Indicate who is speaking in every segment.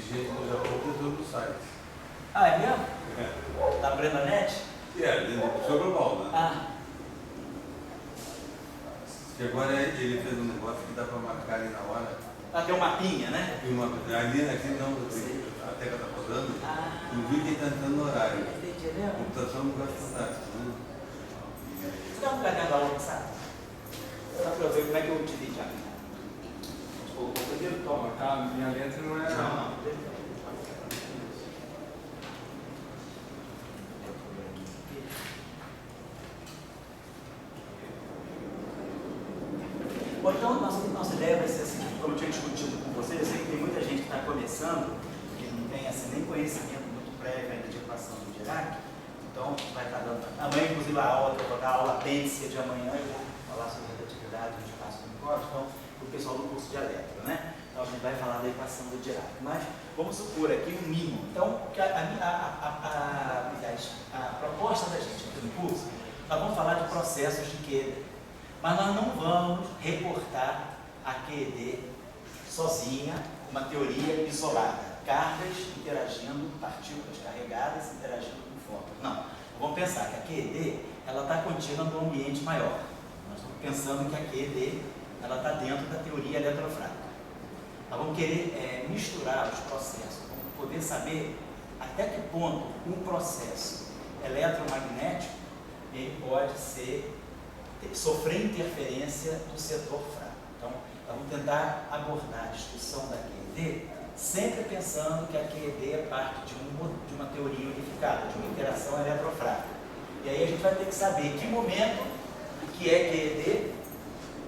Speaker 1: gente do Japão tem todo o site.
Speaker 2: Ah, é mesmo?
Speaker 1: É.
Speaker 2: Da Brendanet?
Speaker 1: Dentro do seu global, né?
Speaker 2: Ah,
Speaker 1: Que agora ele fez um negócio que dá para marcar ali na hora.
Speaker 2: tem um mapinha, né?
Speaker 1: E ali aqui não, a tecla está rodando.
Speaker 2: Ah,
Speaker 1: No vídeo está entrando no horário.
Speaker 2: entendi,
Speaker 1: A
Speaker 2: né?
Speaker 1: computação é um negócio fantástico, né?
Speaker 2: Você dá um caderno da aula passada? Só para eu ver como é que eu utilizo já. O primeiro toma.
Speaker 3: Ah, minha letra não é.
Speaker 2: Não. Bom, então, nossa ideia vai ser assim, como eu tinha discutido com vocês, eu sei que tem muita gente que está começando, que não tem assim, nem conhecimento muito prévio ainda de equação do Dirac, então vai estar dando. Amanhã, inclusive, a aula que eu vou dar, a aula apêndice de amanhã, eu vou falar sobre relatividade de espaço unicórneo, então, para o pessoal do curso de elétrica, né? Então, a gente vai falar da equação do Dirac. Mas vamos supor aqui um mínimo. Então, a proposta da gente aqui no curso, nós vamos falar de processos de QED. Mas nós não vamos reportar a QED sozinha, uma teoria isolada. Cargas interagindo, partículas carregadas interagindo com fótons. Não. Vamos pensar que a QED está contida num ambiente maior. Nós estamos pensando que a QED está dentro da teoria eletrofrágica. Nós vamos querer misturar os processos, vamos poder saber até que ponto um processo eletromagnético ele pode sofrer interferência do setor fraco. Então, vamos tentar abordar a discussão da QED sempre pensando que a QED é parte de uma teoria unificada, de uma interação eletrofrágica. E aí a gente vai ter que saber em que momento o que é QED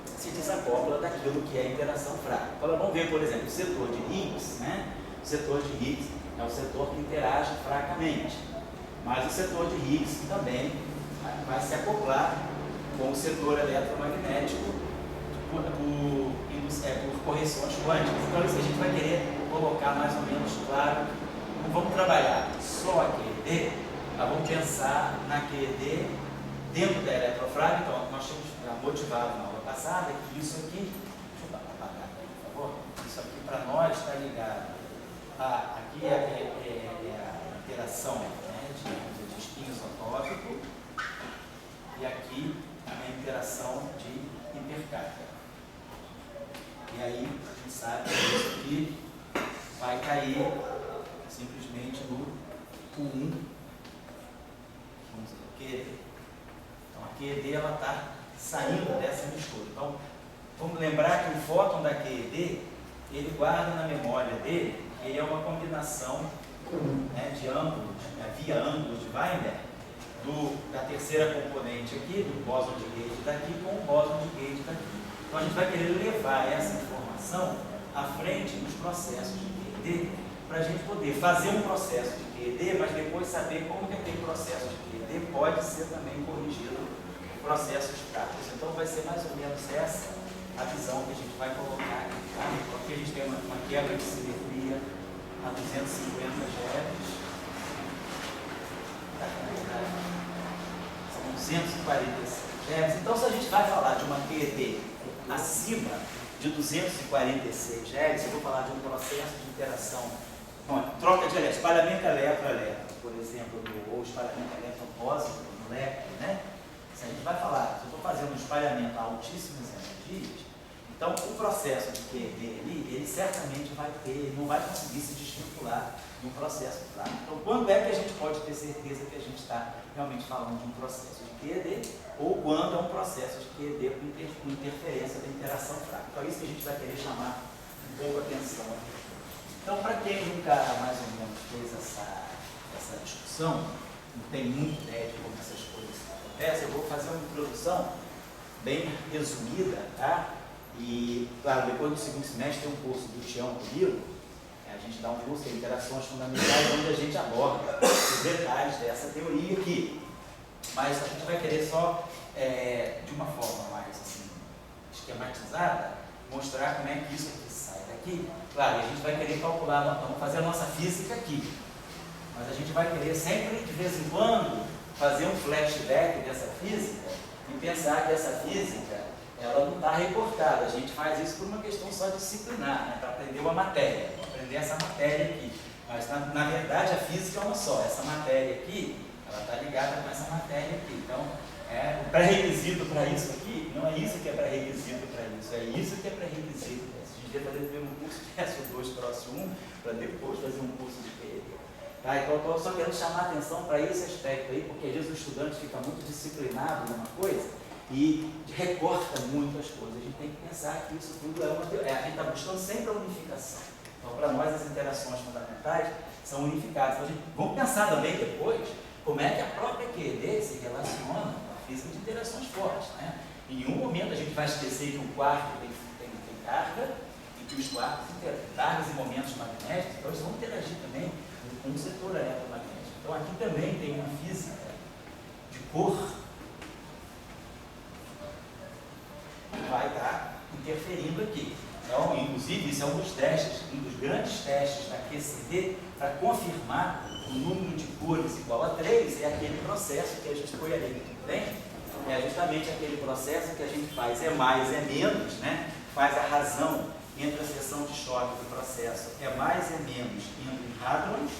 Speaker 2: se desacopla daquilo que é interação fraca. Então, vamos ver, por exemplo, o setor de Higgs, né? O setor de Higgs é o setor que interage fracamente, mas o setor de Higgs também vai se acoplar com o setor eletromagnético por correções quânticas. Então, isso que a gente vai querer colocar mais ou menos claro. Não vamos trabalhar só a QED, mas vamos pensar na QED dentro da eletrofrágica. Então, nós tínhamos motivado na aula passada que isso aqui, deixa eu apagar aqui, por favor, isso aqui para nós está ligado aqui a interação, né, de espinho isotópico e aqui a interação de intercárdia. E aí a gente sabe que isso aqui vai cair simplesmente no Q1, vamos dizer, QED. Então a QED está saindo dessa mistura. Então vamos lembrar que o fóton da QED ele guarda na memória dele que ele é uma combinação, né, de ângulos, via ângulos de Weinberg, da terceira componente aqui, do bóson de Gauge daqui com o bóson de Gauge daqui. Então a gente vai querer levar essa informação à frente dos processos de QED para a gente poder fazer um processo de QED, mas depois saber como que aquele processo de QED pode ser também corrigido por processos práticos. Então vai ser mais ou menos essa a visão que a gente vai colocar aqui. Tá? Então aqui a gente tem uma quebra de simetria a 250 GeV. São 246 GeV. Então, se a gente vai falar de uma QED acima de 246 GeV, eu vou falar de um processo de interação, troca de elétrons, espalhamento elétron-elétron, por exemplo, ou espalhamento elétron-positivo no LEC, né? Se a gente vai falar, se eu estou fazendo um espalhamento a altíssimas energias, então o processo de QED ali, ele certamente não vai conseguir se desvincular de um processo fraco. Então, quando é que a gente pode ter certeza que a gente está realmente falando de um processo de QED ou quando é um processo de QED com interferência da interação fraca? Então, é isso que a gente vai querer chamar um pouco a atenção aqui. Então, para quem nunca mais ou menos fez essa discussão, não tem muita ideia de como essas coisas acontecem, eu vou fazer uma introdução bem resumida, tá? E, claro, depois do segundo semestre tem um curso do Tião comigo. A gente dá um curso de interações fundamentais onde a gente aborda os detalhes dessa teoria aqui. Mas a gente vai querer só, de uma forma mais assim, esquematizada, mostrar como é que isso aqui sai daqui. Claro, a gente vai querer calcular, nós vamos fazer a nossa física aqui. Mas a gente vai querer sempre, de vez em quando, fazer um flashback dessa física e pensar que essa física ela não está reportada. A gente faz isso por uma questão só disciplinar, né, para aprender uma matéria. Aprender aprender essa matéria aqui. Mas, na verdade, a física é uma só. Essa matéria aqui, ela está ligada com essa matéria aqui. Então, o pré-requisito para isso aqui, não é isso que é pré-requisito para isso, é isso que é pré-requisito. A gente devia fazer primeiro um curso de SO2 próximo 1, para depois fazer um curso de PED. Tá? Então, eu só quero chamar a atenção para esse aspecto aí, porque às vezes o estudante fica muito disciplinado numa coisa e recorta muito as coisas. A gente tem que pensar que isso tudo a gente está buscando sempre a unificação. Então, para nós, as interações fundamentais são unificadas. Então, vamos pensar também depois como é que a própria QED se relaciona com a física de interações fortes. Né? Em um momento, a gente vai esquecer que o quarto tem carga e que os quartos têm cargas e momentos magnéticos, então eles vão interagir também com o setor eletromagnético. Então, aqui também tem uma física de cor que vai estar interferindo aqui. Então, inclusive, isso é um dos testes, um dos grandes testes da QCD para confirmar o número de cores igual a 3 é aquele processo que a gente põe ali, entende? É justamente aquele processo que a gente faz mais, é menos, né? Faz a razão entre a seção de choque do processo é mais, é menos indo em hadrons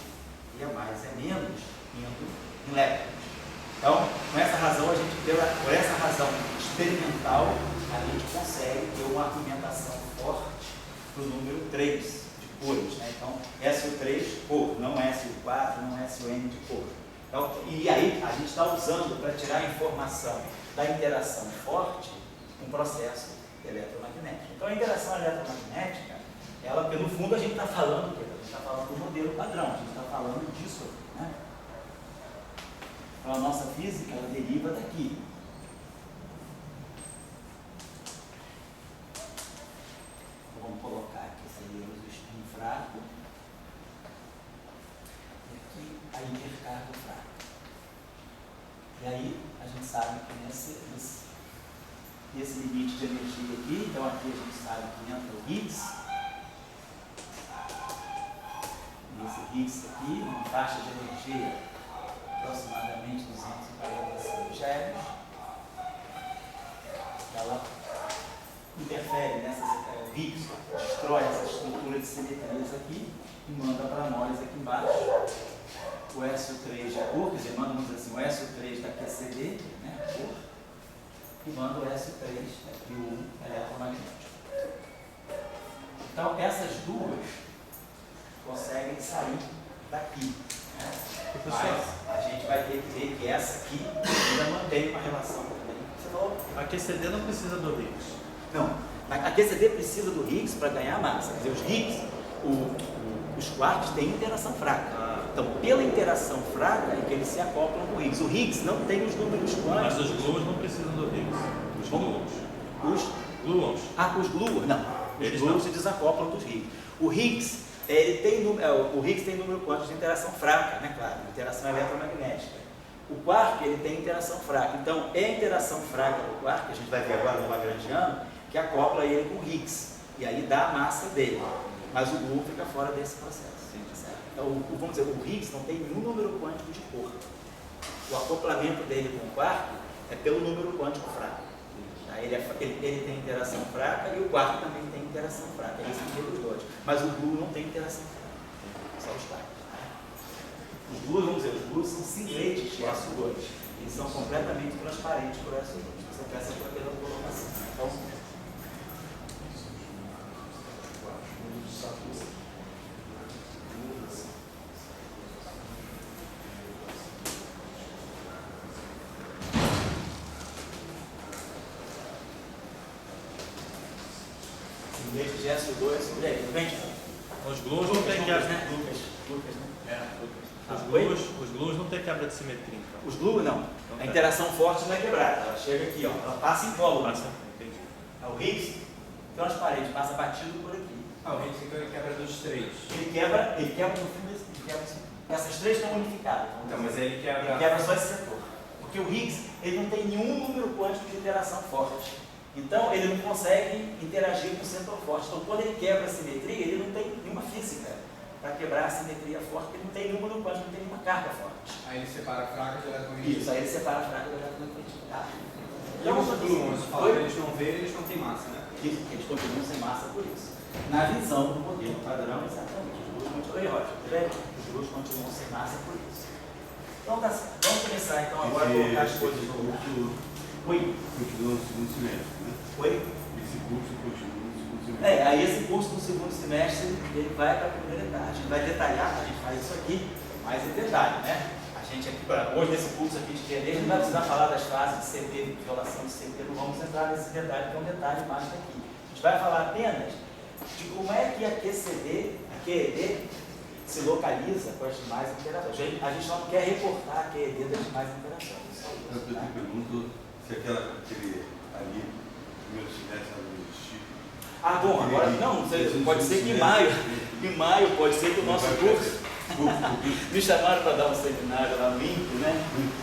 Speaker 2: e é mais, é menos indo em elétrons. Então, com essa razão, por essa razão experimental, a gente consegue ter uma argumentação forte para o número 3 de cores. Né? Então, SO3 cor, não SO4, não SON de cor. Então, e aí, a gente está usando para tirar a informação da interação forte um processo eletromagnético. Então, a interação eletromagnética, porque no fundo a gente está falando o quê? A gente está falando do modelo padrão, a gente está falando disso. Né? Então, a nossa física ela deriva daqui. Então, vamos colocar aqui esse luz spin fraco e aqui a intercarga fraca. E aí, a gente sabe que nesse limite de energia aqui, então aqui a gente sabe que entra o Higgs, e esse Higgs aqui, uma faixa de energia aproximadamente 240 GeV, ela interfere o Higgs destrói essa estrutura de simetrias aqui e manda para nós aqui embaixo o SO3 de cor, quer dizer, manda, vamos dizer assim, o SO3 da QCD, né, cor, e manda o SO3 e o eletromagnético. Então, essas duas conseguem sair daqui. Né? Mas a gente vai ter que ver que essa aqui ainda mantém uma relação também. Você falou?
Speaker 3: A QCD não precisa do Higgs.
Speaker 2: Não, a QCD precisa do Higgs para ganhar massa. Quer dizer, os Higgs, os quartos têm interação fraca. Então, pela interação fraca é que eles se acoplam com o Higgs. O Higgs não tem os números quânticos.
Speaker 3: Mas os gluons não precisam do Higgs. Os gluons.
Speaker 2: Os
Speaker 3: gluons.
Speaker 2: Os gluons, não. Os
Speaker 3: Eles
Speaker 2: gluons
Speaker 3: não
Speaker 2: se desacoplam dos Higgs. O Higgs, o Higgs tem número quântico de interação fraca, né, claro, interação eletromagnética. O quark, ele tem interação fraca. Então, é a interação fraca do quark, que a gente vai ver agora no lagrangiano, que acopla ele com o Higgs. E aí dá a massa dele. Mas o gluon fica fora desse processo. Então, vamos dizer, o Higgs não tem nenhum número quântico de cor. O acoplamento dele com o quark é pelo número quântico fraco. Tá? Ele tem interação fraca e o quark também tem interação fraca. É isso que os dois. Mas o gluon não tem interação fraca. Só os quarks. Tá? Os gluons, vamos dizer, os gluons são singletes de SO2. Eles são completamente transparentes por SO2. Você pensa pela colocação. Então, de SO2 sobre aí, tudo bem?
Speaker 3: Os gluons não tem quebra,
Speaker 2: né? Lucas, né?
Speaker 3: Os gluons não tem quebra de simetria, então.
Speaker 2: Os gluons não. A interação forte não é quebrada, ela chega aqui, ó, ela passa em colo.
Speaker 3: Entendi.
Speaker 2: O Higgs transparente, passa batido por aqui.
Speaker 1: O Higgs então ele quebra dos três.
Speaker 2: Ele quebra no fundo, essas três estão unificadas.
Speaker 1: Então, mas ele quebra.
Speaker 2: Ele quebra só esse setor. Porque o Higgs, ele não tem nenhum número quântico de interação forte. Então, ele não consegue interagir com o setor forte. Então, quando ele quebra a simetria, ele não tem nenhuma física para quebrar a simetria forte, porque ele não tem número quântico, não tem nenhuma carga forte.
Speaker 1: Aí ele separa a fraca de eletromagnética.
Speaker 2: Isso, aí ele separa a fraca do eletromagnético. Tá?
Speaker 1: E os gluons, eles não vê, eles não têm massa, né?
Speaker 2: Isso, eles continuam sem massa por isso. na visão do modelo padrão, exatamente. Os grupos continuam sem massa por isso. Então, vamos começar então agora a colocar as coisas no lugar. Oi?
Speaker 1: Continua no segundo semestre, né?
Speaker 2: Oi?
Speaker 1: Esse curso continua no segundo semestre.
Speaker 2: Aí esse curso no segundo semestre, ele vai para a primeira etapa. A gente vai detalhar, a gente faz isso aqui, mais em detalhe, né? A gente aqui, hoje nesse curso aqui de QED, a gente não vai precisar falar das fases de CT, de violação de CT, não vamos entrar nesse detalhe, que é um detalhe mais daqui. A gente vai falar apenas de como é que a QED se localiza com as demais interações. A gente não quer reportar a QED das demais interações.
Speaker 1: Eu te pergunto se aquele ali, primeiro semestre, não existir.
Speaker 2: Ah, bom, agora não, pode ser que em maio pode ser que o nosso curso me chamaram para dar um seminário lá no INPE, né?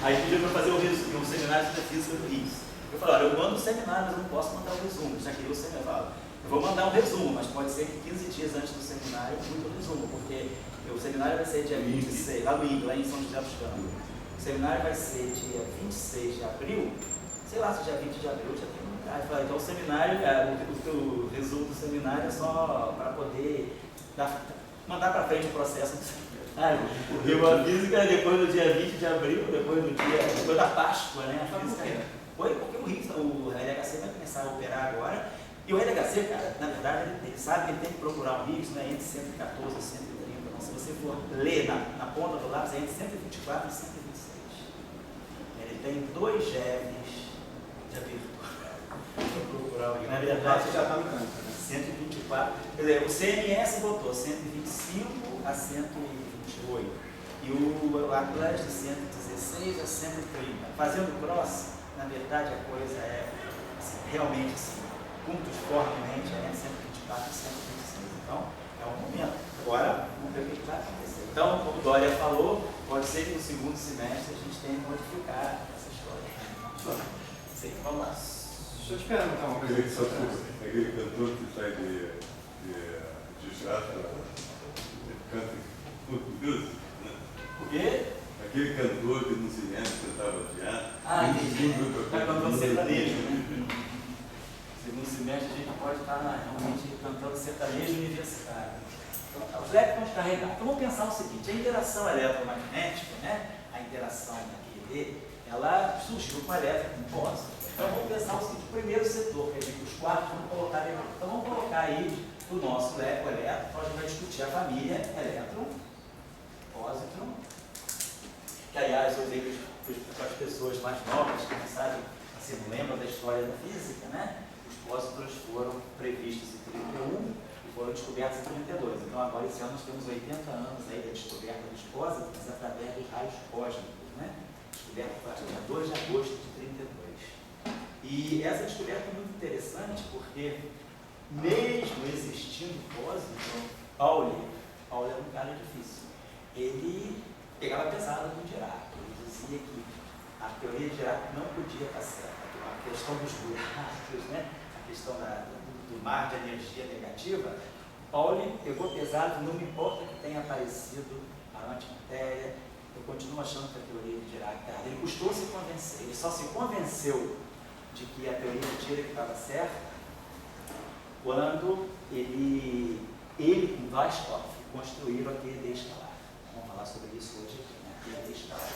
Speaker 2: Aí pediram para fazer um seminário de física do INPE. Eu falei, olha, eu mando o seminário, mas eu não posso mandar o resumo, já queria o seminário. Eu vou mandar um resumo, mas pode ser que 15 dias antes do seminário eu mude o resumo, porque o seminário vai ser dia 26, lá no INPE, lá em São José dos Campos. O seminário vai ser dia 26 de abril, sei lá se dia 20 de abril já tem vontade. Então o seminário, o resumo do seminário é só para poder mandar para frente o processo do seminário. Porque a física é depois do dia 20 de abril, depois da Páscoa, né? A física. Porque o LHC vai começar a operar agora. E o LHC, cara, na verdade, ele sabe que ele tem que procurar um RIGS, né, entre 114 e 130. Então, se você for ler na ponta do lápis, é entre 124 e 126. Ele tem 2 GEVs de abertura. Vou procurar aqui. Na verdade, já está no campo. 124. Quer dizer, o CMS botou 125 a 128. E o Atlas de 116 a 130. Fazendo cross, na verdade, a coisa é assim, realmente assim. Fortemente é 124 e 126. Então, é o momento. Agora, vamos ver o que vai acontecer. Então, como o Dória falou, pode ser que no segundo semestre a gente tenha que modificar essa história. Sei que vamos lá.
Speaker 4: Deixa eu te perguntar uma coisa.
Speaker 1: Aquele cantor que sai de teatro, canta em português, né?
Speaker 2: O quê?
Speaker 1: Aquele cantor que no cinema cantava teatro.
Speaker 2: Entendi. Está cantando sertanejo, né? Segundo semestre, a gente pode estar realmente cantando sertanejo universitário. Então, os leques vão carregar. Então, vamos pensar o seguinte: a interação eletromagnética, né, a interação da QED, ela surgiu com a eletrocomposta. Então, vamos pensar o seguinte: o primeiro setor, quer dizer, os 4 vamos colocar ali. Então, vamos colocar aí o nosso leco elétron, então a gente vai discutir a família elétron, pósitron, que, aliás, eu usei para as pessoas mais novas que não sabem, assim, não lembram da história da física, né? Pósitrons foram previstos em 31 e foram descobertos em 32. Então, agora, esse ano, nós temos 80 anos aí da descoberta dos pósitrons através dos raios cósmicos, né? Descoberta a partir de 2 de agosto de 32. E essa descoberta é muito interessante porque, mesmo existindo pósitron, Pauli era um cara difícil. Ele pegava pesado com Dirac. Ele dizia que a teoria de Dirac não podia estar certa. A questão dos buracos, né? A questão do mar de energia negativa, Pauli pegou pesado, não me importa que tenha aparecido a antimatéria, eu continuo achando que a teoria de Dirac está errada. Ele custou se convencer, ele só se convenceu de que a teoria de Dirac estava certa quando ele com Weishaupt construíram a QED escalar. Vamos falar sobre isso hoje aqui, né? A QED escalar.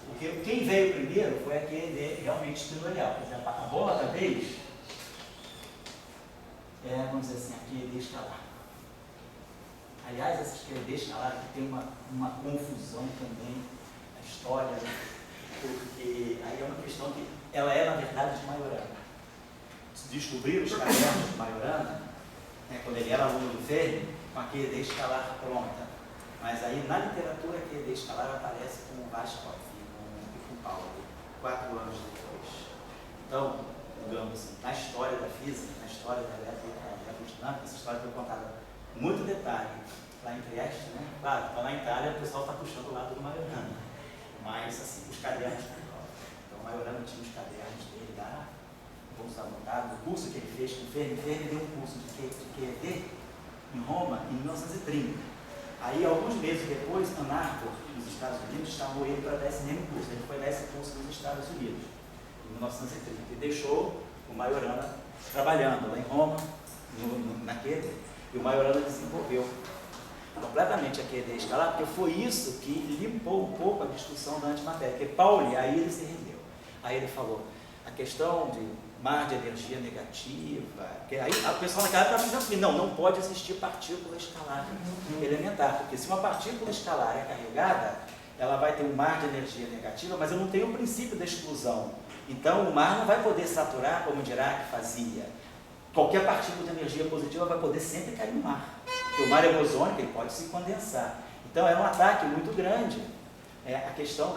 Speaker 2: Porque quem veio primeiro foi a QED realmente espinorial. Por exemplo, a bola da vez é, vamos dizer assim, a QED escalar. Aliás, essas QED escalar aqui tem uma confusão também na história, né? Porque aí é uma questão que ela é, na verdade, de Majorana. Descobriram os cadernos de Majorana, né, quando ele era aluno do Fermi, com a QED escalar pronta. Mas aí, na literatura, a QED escalar aparece com o Weishaupt e com o Pauli, 4 anos depois. Então, digamos assim, na história da física, na história da eletrodinâmica, essa história foi contada com muito detalhe lá em Trieste, né? Claro, então na Itália o pessoal está puxando o lado do Majorana, mas assim, os cadernos, então o Majorana tinha os cadernos dele lá, vamos anotar, no curso que ele fez com o Fermi deu um curso de QED em Roma em 1930. Aí, alguns meses depois, Ann Arbor, nos Estados Unidos, chamou ele para dar esse mesmo curso. Ele foi dar esse curso nos Estados Unidos, em 1930, e deixou o Majorana trabalhando lá em Roma, na QED. E o Majorana desenvolveu completamente a QED escalar, porque foi isso que limpou um pouco a discussão da antimatéria. Porque Pauli, aí ele se rendeu. Aí ele falou, a questão de mar de energia negativa, que aí o pessoal naquela época estava dizendo assim, não pode existir partícula escalar elementar, porque se uma partícula escalar é carregada, ela vai ter um mar de energia negativa, mas eu não tenho o princípio da exclusão. Então o mar não vai poder saturar como Dirac fazia. Qualquer partícula de energia positiva vai poder sempre cair no mar. Porque o mar é bosônico, ele pode se condensar. Então era um ataque muito grande a questão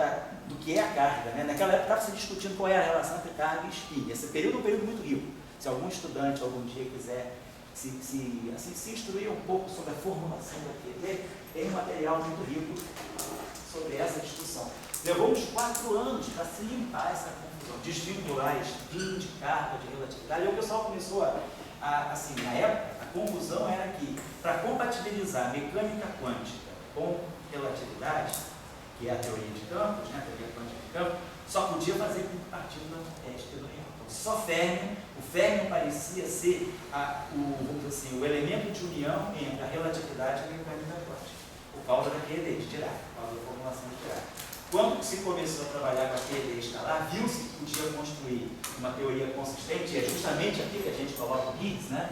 Speaker 2: do que é a carga. Né? Naquela época estava se discutindo qual é a relação entre carga e spin. Esse período é um período muito rico. Se algum estudante algum dia quiser se instruir um pouco sobre a formulação da QED, tem um material muito rico sobre essa discussão. Levou uns 4 anos para se limpar essa confusão, desvincular spin de carga, de relatividade. E o pessoal começou assim, na época, a confusão era que, para compatibilizar mecânica quântica com relatividade, que é a teoria de campos, né, a teoria quântica de campos, só podia fazer com partícula espinorial. Então, só férmio, o férmio parecia ser vamos dizer assim, o elemento de união entre a relatividade e a mecânica quântica, por causa da QED de Dirac, por causa da formulação de Dirac. Quando se começou a trabalhar com a QED escalar, viu-se que podia construir uma teoria consistente, e é justamente aqui que a gente coloca o Higgs, né?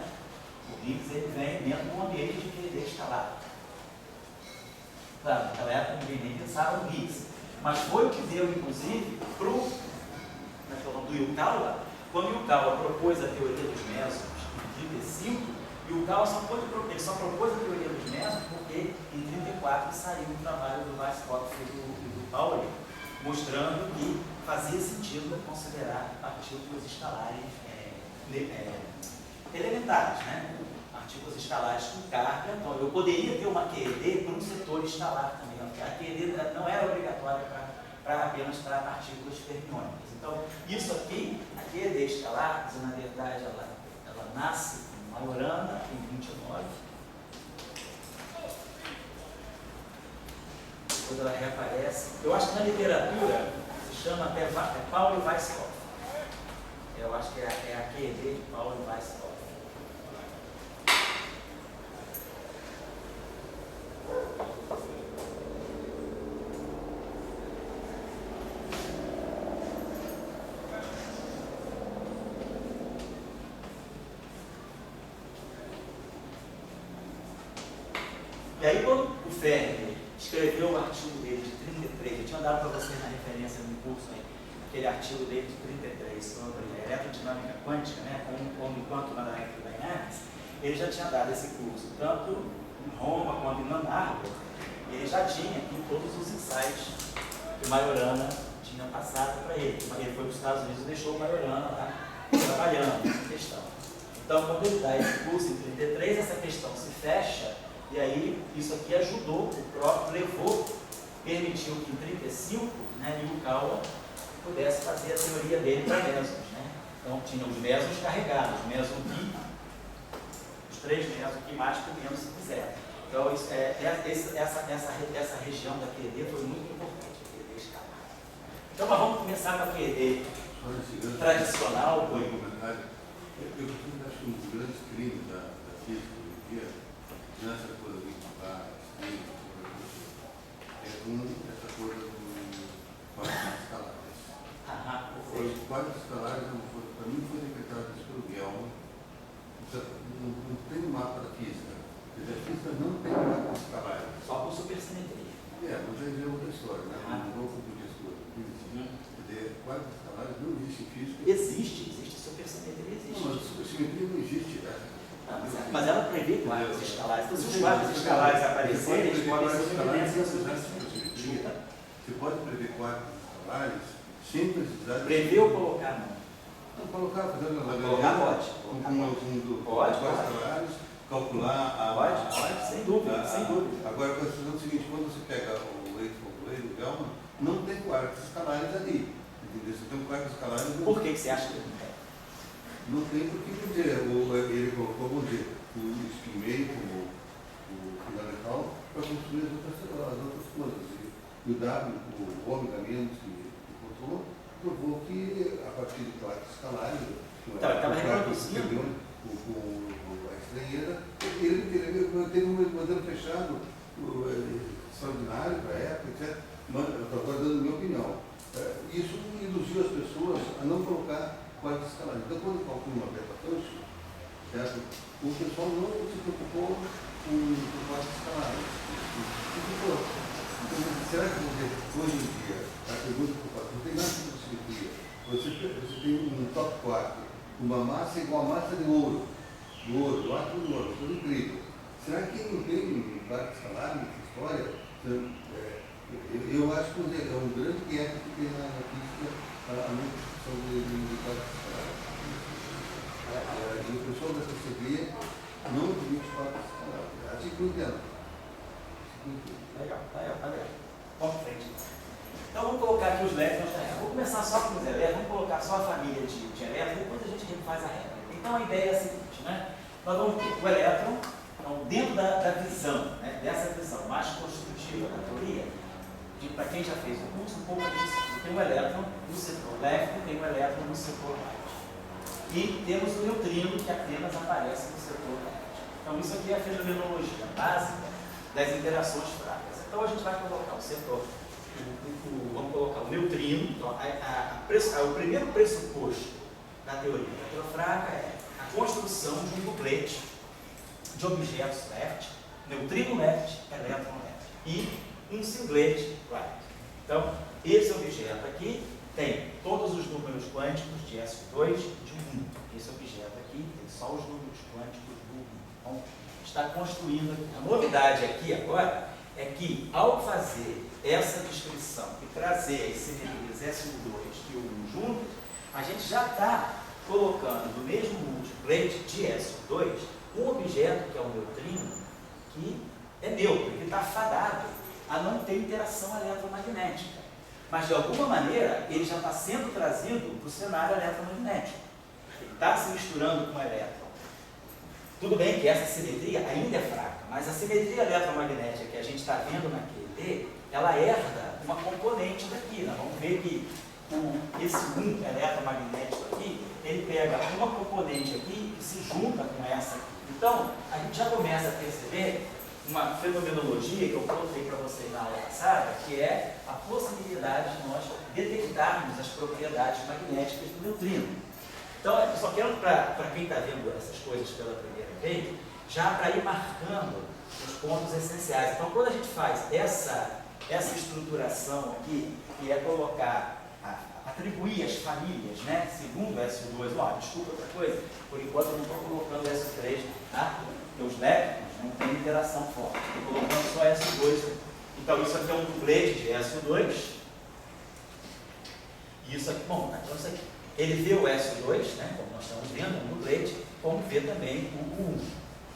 Speaker 2: O Higgs ele vem dentro de um ambiente de QED escalar. Claro, naquela época ninguém nem pensava no Higgs, mas foi o que deu, inclusive, do Yukawa, quando o Yukawa propôs a teoria dos mesons em 35, e o Yukawa só propôs a teoria dos mesons porque em 34 saiu um trabalho do Weizsäcker e do Pauli, mostrando que fazia sentido considerar partículas escalares elementares, né? Partículas escalares com carga. Então, eu poderia ter uma QED para um setor escalar também, porque a QED não era obrigatória apenas para partículas fermiônicas. Então, isso aqui, a QED escalar, na verdade, ela nasce em Majorana, em 29. Depois ela reaparece. Eu acho que na literatura se chama até Pauli Weizsäcker. Eu acho que é a QED de Pauli Weizsäcker. E aí, quando o Fermi escreveu o artigo dele de 33, eu tinha dado para vocês na referência no curso aí, aquele artigo dele de 33 sobre eletrodinâmica quântica, né, como enquanto na Electrodynamics, ele já tinha dado esse curso, tanto em Roma quanto em Ann Arbor, e ele já tinha aqui todos os insights que Majorana tinha passado para ele. Ele foi para os Estados Unidos e deixou o Majorana lá trabalhando nessa questão. Então, quando ele dá esse curso em 33, essa questão se fecha. E aí, isso aqui ajudou, o próprio permitiu que em 35, né, Yukawa pudesse fazer a teoria dele para mesons. Né? Então, tinha os mesons carregados, meson pi, os 3 mesons pi mais que o menos se quiser. Então, essa região da QED foi muito importante, a QED escalar. Então, mas vamos começar com a QED tradicional.
Speaker 1: Eu acho que um dos grandes crimes da física hoje em dia, nessa coisa de encontrar essa coisa do quadros escalares. Os quadros escalares, para mim, foi decretado isso pelo Gell-Mann. Não tem um mapa da física. A física não tem mapa escalares.
Speaker 2: Só por supersimetria.
Speaker 1: Mas aí é outra história, né? Não vou confundir as coisas. Quer dizer, quadros escalares não existe em física.
Speaker 2: Existe supersimetria, existe.
Speaker 1: Não, mas a supersimetria não existe, né?
Speaker 2: Mas ela prevê quadros escalares. Então, se os quadros escalares aparecerem, eles podem ser evidências da supersimetria.
Speaker 1: Você pode prever quadros escalares sem precisar...
Speaker 2: Prever ou colocar, não?
Speaker 1: Não, colocar, fazendo a
Speaker 2: colocar pode.
Speaker 1: Pode, escalares, calcular a...
Speaker 2: Pode, sem dúvida, sem dúvida.
Speaker 1: Agora, a questão é o seguinte, quando você pega o leite do Gell-Mann, não tem quadros escalares ali. Entendeu? Você tem quadros escalares...
Speaker 2: Por que você acha que não tem?
Speaker 1: Não tem porque, quer dizer, ele colocou, vamos dizer, o spin meio como o fundamental para construir as outras coisas. E o W, o ômega menos que encontrou, provou que a partir de quadros escalares...
Speaker 2: Então, ele estava reproduzindo
Speaker 1: com a estrangeira. Ele teve um modelo fechado, extraordinário para a época, etc. Estou dando minha opinião. Isso induziu as pessoas a não colocar código de escalagem. Então, quando calcula uma beta function, certo? O pessoal não se preocupou com o código de escalagem. Será que hoje em dia, a pergunta que eu faço, não tem nada de simetria? Você tem um top 4, uma massa igual a massa de ouro, do átomo do ouro, tudo incrível. Será que não tem um código de escalagem nessa história? Eu acho que é um grande gap que tem na física a minha discussão de código de escalagem. E o pessoal da PCB não admite código de escalagem. Assim que eu entendo.
Speaker 2: Legal. Vamos para frente. Então vamos colocar aqui os elétrons da regra. Vou começar só com os elétrons, vamos colocar só a família de elétrons, depois a gente faz a regra. Então a ideia é a seguinte, né? Nós vamos ter o elétron, então, dentro da visão, né? Dessa visão mais construtiva da teoria, para quem já fez o curso, um pouco disso. Tem um elétron no setor left, tem um elétron no setor right. E temos o neutrino que apenas aparece no setor left. Então isso aqui é a fenomenologia básica das interações fracas. Então a gente vai colocar o setor, vamos colocar o neutrino. Então, o primeiro pressuposto da teoria eletrofraca é a construção de um duplete de objetos left, neutrino left, elétron left, e um singlet right. Então, esse objeto aqui tem todos os números quânticos de S2 de 1. Esse objeto aqui tem só os números quânticos do 1. Então, está construindo aqui. A novidade aqui agora é que, ao fazer essa descrição e trazer as simetrias S2 e O1 juntos, a gente já está colocando no mesmo multiplate de S2 um objeto, que é o neutrino, que é neutro, que está fadado a não ter interação eletromagnética. Mas, de alguma maneira, ele já está sendo trazido para o cenário eletromagnético. Ele está se misturando com o elétron. Tudo bem que essa simetria ainda é fraca, mas a simetria eletromagnética que a gente está vendo na QED, ela herda uma componente daqui. Nós vamos ver que esse 1 eletromagnético aqui, ele pega uma componente aqui e se junta com essa aqui. Então, a gente já começa a perceber uma fenomenologia que eu coloquei para vocês na aula passada, que é a possibilidade de nós detectarmos as propriedades magnéticas do neutrino. Então, eu só quero, para quem está vendo essas coisas pela primeira vez, já para ir marcando os pontos essenciais. Então, quando a gente faz essa estruturação aqui, que é colocar, atribuir as famílias, né, segundo S2, desculpa outra coisa, por enquanto eu não estou colocando S3, tá? Porque os elétrons não tem interação forte, estou colocando só S2. Então, isso aqui é um duplete de S2. E isso aqui, então isso aqui. Ele vê o S2, né, como nós estamos vendo, um duplete, como vê também o 1.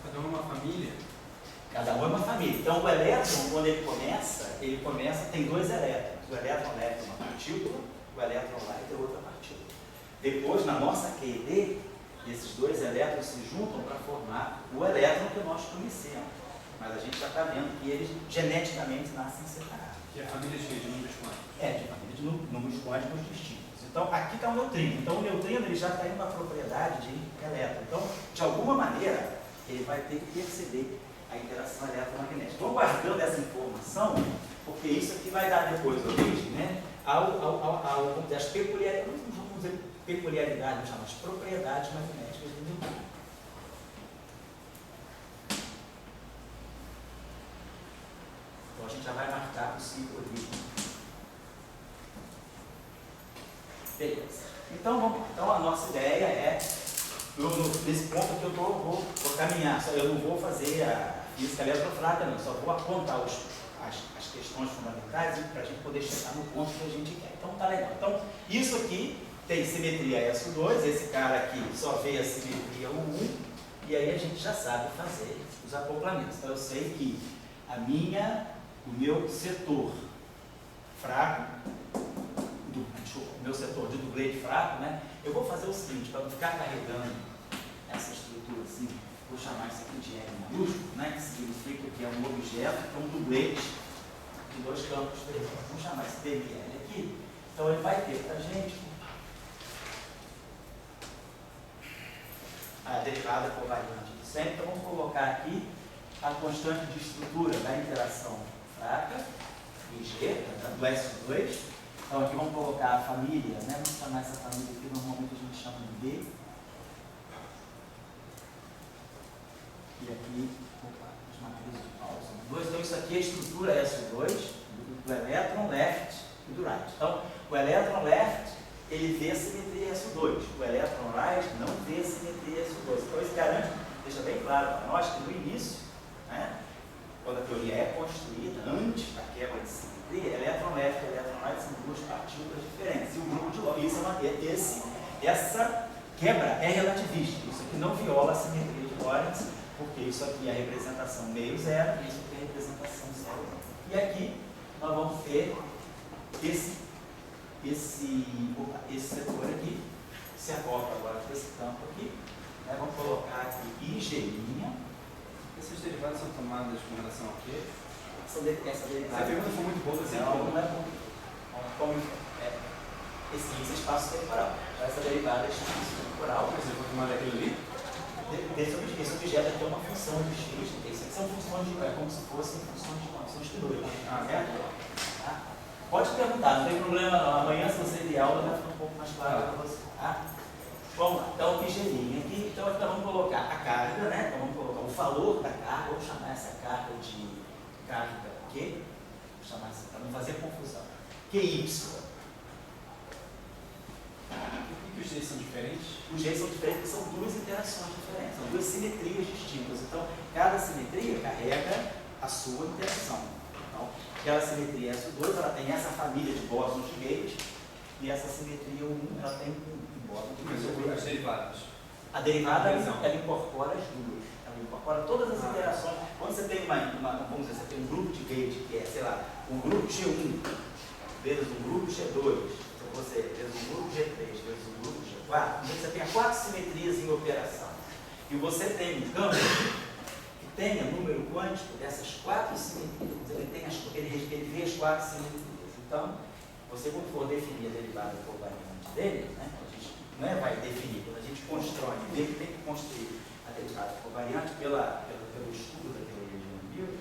Speaker 4: Cada um é uma família?
Speaker 2: Cada um é uma família. Então, o elétron, quando ele começa, tem dois elétrons. O elétron leve é uma partícula, o elétron light é outra partícula. Depois, na nossa QED, esses dois elétrons se juntam para formar o elétron que nós conhecemos. Mas a gente já está vendo que eles geneticamente nascem separados.
Speaker 4: Que é a família cheia de números quânticos?
Speaker 2: De família de números quânticos distintos. Então, aqui está o neutrino. Então, o neutrino ele já está em uma propriedade de elétron. Então, de alguma maneira, ele vai ter que perceber a interação eletromagnética. Estou guardando essa informação, porque isso aqui vai dar depois origem, né, às peculiaridades, não vamos dizer peculiaridades, vamos chamar de propriedades magnéticas do neutrino. Então, a gente já vai marcar o ciclo ali. Beleza. Então, a nossa ideia é, nesse ponto que eu vou caminhar, eu não vou fazer a física eletrofraca, não, só vou apontar as questões fundamentais para a gente poder chegar no ponto que a gente quer. Então, tá legal. Então, isso aqui tem simetria S2, esse cara aqui só vê a simetria U1, e aí a gente já sabe fazer os acoplamentos. Então, eu sei que o meu setor fraco, o meu setor de duplete fraco, né? Eu vou fazer o seguinte, para não ficar carregando essa estrutura assim, vou chamar isso aqui de L maiúsculo, né? Que significa que é um objeto com um duplete de dois campos vermelhos. Vamos chamar esse DL aqui. Então ele vai ter para a gente derivada covariante de sempre. Então vamos colocar aqui a constante de estrutura da interação fraca, IG, do S2. Então aqui vamos colocar a família, né? Vamos chamar essa família aqui, normalmente a gente chama de B. E aqui, as matrizes de Pauli são 2. Então isso aqui é a estrutura S2 do elétron left e do right. Então o elétron left, ele vê a simetria S2. O elétron right não vê a simetria S2. Então isso garante, deixa bem claro para nós que no início, né, quando a teoria é construída, antes da quebra de simetria, elétron left e elétron right são duas partículas diferentes. E o grupo de Lorentz, essa quebra é relativista. Isso aqui não viola a simetria de Lorentz, porque isso aqui é a representação meio zero e isso aqui é a representação zero. E aqui nós vamos ter esse setor aqui, se acopla agora com esse campo aqui. Né? Vamos colocar aqui IG'.
Speaker 4: Essas derivadas são tomadas com relação ao quê?
Speaker 2: Essa derivada.
Speaker 4: Essa pergunta foi muito boa, assim.
Speaker 2: Não é como esse espaço temporal. Essa derivada é espaço temporal.
Speaker 4: Por exemplo, tomada aquilo ali?
Speaker 2: Esse objeto aqui é uma função de x. Isso aqui são funções de. É como se fossem funções de 2. Tá? Pode perguntar, não tem problema não. Amanhã, se você der aula, vai ficar um pouco mais claro para você. Tá? Vamos lá, então o IG' aqui. Então aqui nós vamos colocar a carga, né? Então vamos colocar o valor da carga. Vamos chamar essa carga de carga Q. Vamos chamar assim, para não fazer confusão. QY.
Speaker 4: Por que os Gs são diferentes?
Speaker 2: Os Gs são diferentes porque são duas interações diferentes, são duas simetrias distintas. Então, cada simetria carrega a sua interação. Então, aquela simetria S2, ela tem essa família de bósons de gate, e essa simetria 1, ela tem um bóson de gate.
Speaker 4: Mas as derivadas?
Speaker 2: A derivada, ela incorpora as duas. Ela incorpora todas as interações. Quando você tem vamos dizer, você tem um grupo de gate, que é, sei lá, um grupo G1 vezes um grupo G2, você vezes um grupo G3, vezes um grupo G4, você tem 4 simetrias em operação. E você tem um campo que tenha número quântico dessas 4 simetrias. Ele vê as 4 simetrias. Então, você quando for definir a derivada covariante dele, né, a gente não vai definir, quando a gente constrói, vê que tem que construir a derivada covariante pelo estudo da teoria de Newton,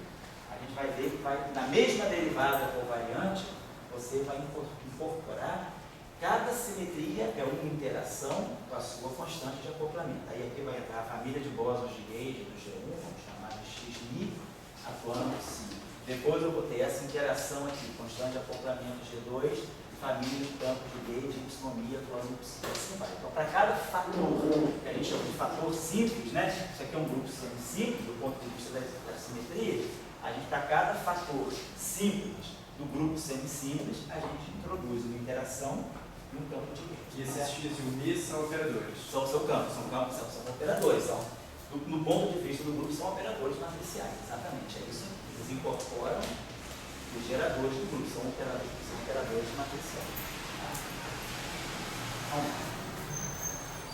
Speaker 2: a gente vai ver que na mesma derivada covariante, você vai incorporar cada simetria é uma interação com a sua constante de acoplamento. Aí aqui vai entrar a família de bósons de gauge do G1, vamos chamar de Xi, atuando psi. Depois eu vou ter essa interação aqui, constante de acoplamento G2, família de campo de gauge, Y atuando psi. Assim vai. Então, para cada fator, que a gente chama de fator simples, né? Isso aqui é um grupo simples, do ponto de vista da simetria, a gente, para cada fator simples do grupo semisimples, a gente introduz uma interação no campo de gauge.
Speaker 4: E esses X e o Mi são operadores?
Speaker 2: São o seu campo, são operadores. No ponto de vista do grupo, são operadores matriciais, exatamente. É isso. Eles incorporam os geradores do grupo, são operadores matriciais. Tá?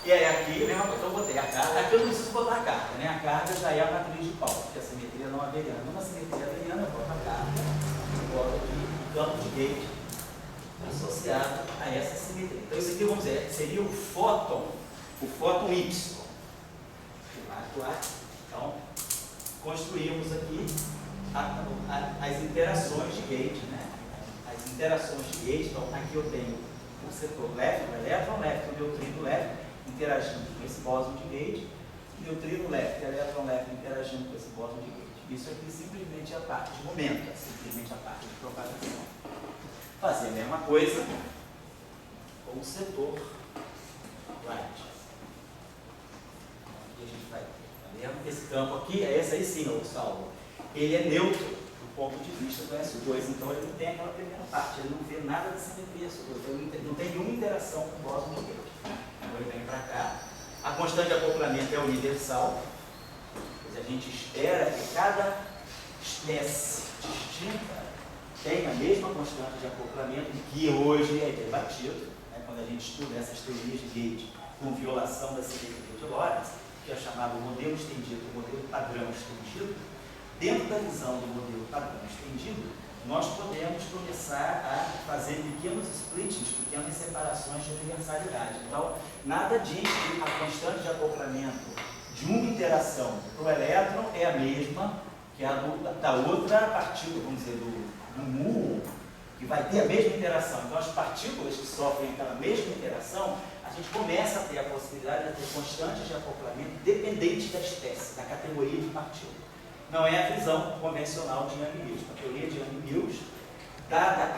Speaker 2: E aí aqui, né, então eu botei a carga, aqui eu não preciso botar a carga, né? A carga já é a matriz de Pauli, porque a simetria não abeliana. Numa simetria abeliana, eu boto a carga, eu boto aqui o campo de gauge associado a essa simetria. Então isso aqui, vamos dizer, seria o fóton Y. Então, construímos aqui as interações de gauge, né? As interações de gauge, então aqui eu tenho o setor left, o elétron left, o neutrino left, interagindo com esse bóson de gauge, neutrino left e elétron left interagindo com esse bóson de gauge. Isso aqui simplesmente é a parte de momento, é simplesmente a parte de propagação. Fazer a mesma coisa com o setor right. Aqui a gente vai ver. Esse campo aqui, esse aí sim, o Saulo, ele é neutro do ponto de vista do S2, então ele não tem aquela primeira parte, ele não vê nada de simetria S2, ele não tem nenhuma interação com o bóson de gauge. Então ele vem para cá. A constante de acoplamento é universal, pois a gente espera que cada espécie distinta tenha a mesma constante de acoplamento, que hoje é debatido, né, quando a gente estuda essas teorias de gauge com violação da simetria de Lorentz, que é chamado modelo estendido, modelo padrão estendido. Dentro da visão do modelo padrão estendido, nós podemos começar a fazer pequenos splittings, pequenas separações de universalidade. Então, nada diz que a constante de acoplamento de uma interação para o elétron é a mesma que a da outra partícula, vamos dizer, do muon, que vai ter a mesma interação. Então, as partículas que sofrem aquela mesma interação, a gente começa a ter a possibilidade de ter constantes de acoplamento dependentes da espécie, da categoria de partícula. Não é a visão convencional de Yang-Mills. A teoria de Yang-Mills, dada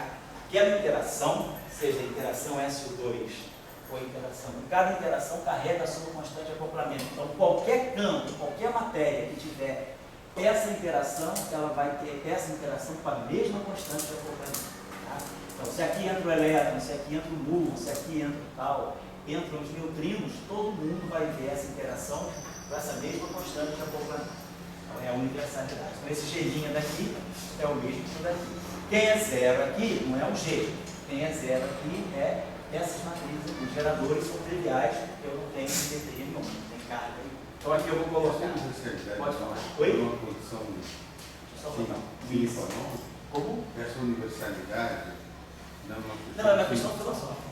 Speaker 2: aquela interação, seja a interação SO2 ou a interação, cada interação carrega a sua constante de acoplamento. Então, qualquer campo, qualquer matéria que tiver essa interação, ela vai ter essa interação com a mesma constante de acoplamento. Tá? Então, se aqui entra o elétron, se aqui entra o muon, se aqui entra o tal, entram os neutrinos, todo mundo vai ver essa interação com essa mesma constante de acoplamento. Então, é a universalidade. Então, esse gelinho daqui é o mesmo que o daqui. Quem é zero aqui não é o G. Quem é zero aqui é essas matrizes, os geradores são triviais, porque eu não tenho simetria nenhuma, não tem carga aí. Então aqui eu vou colocar. Pode falar. Oi?
Speaker 1: Uma condição
Speaker 2: Como?
Speaker 1: Essa universalidade não é uma questão.
Speaker 2: Não, é uma questão filosófica.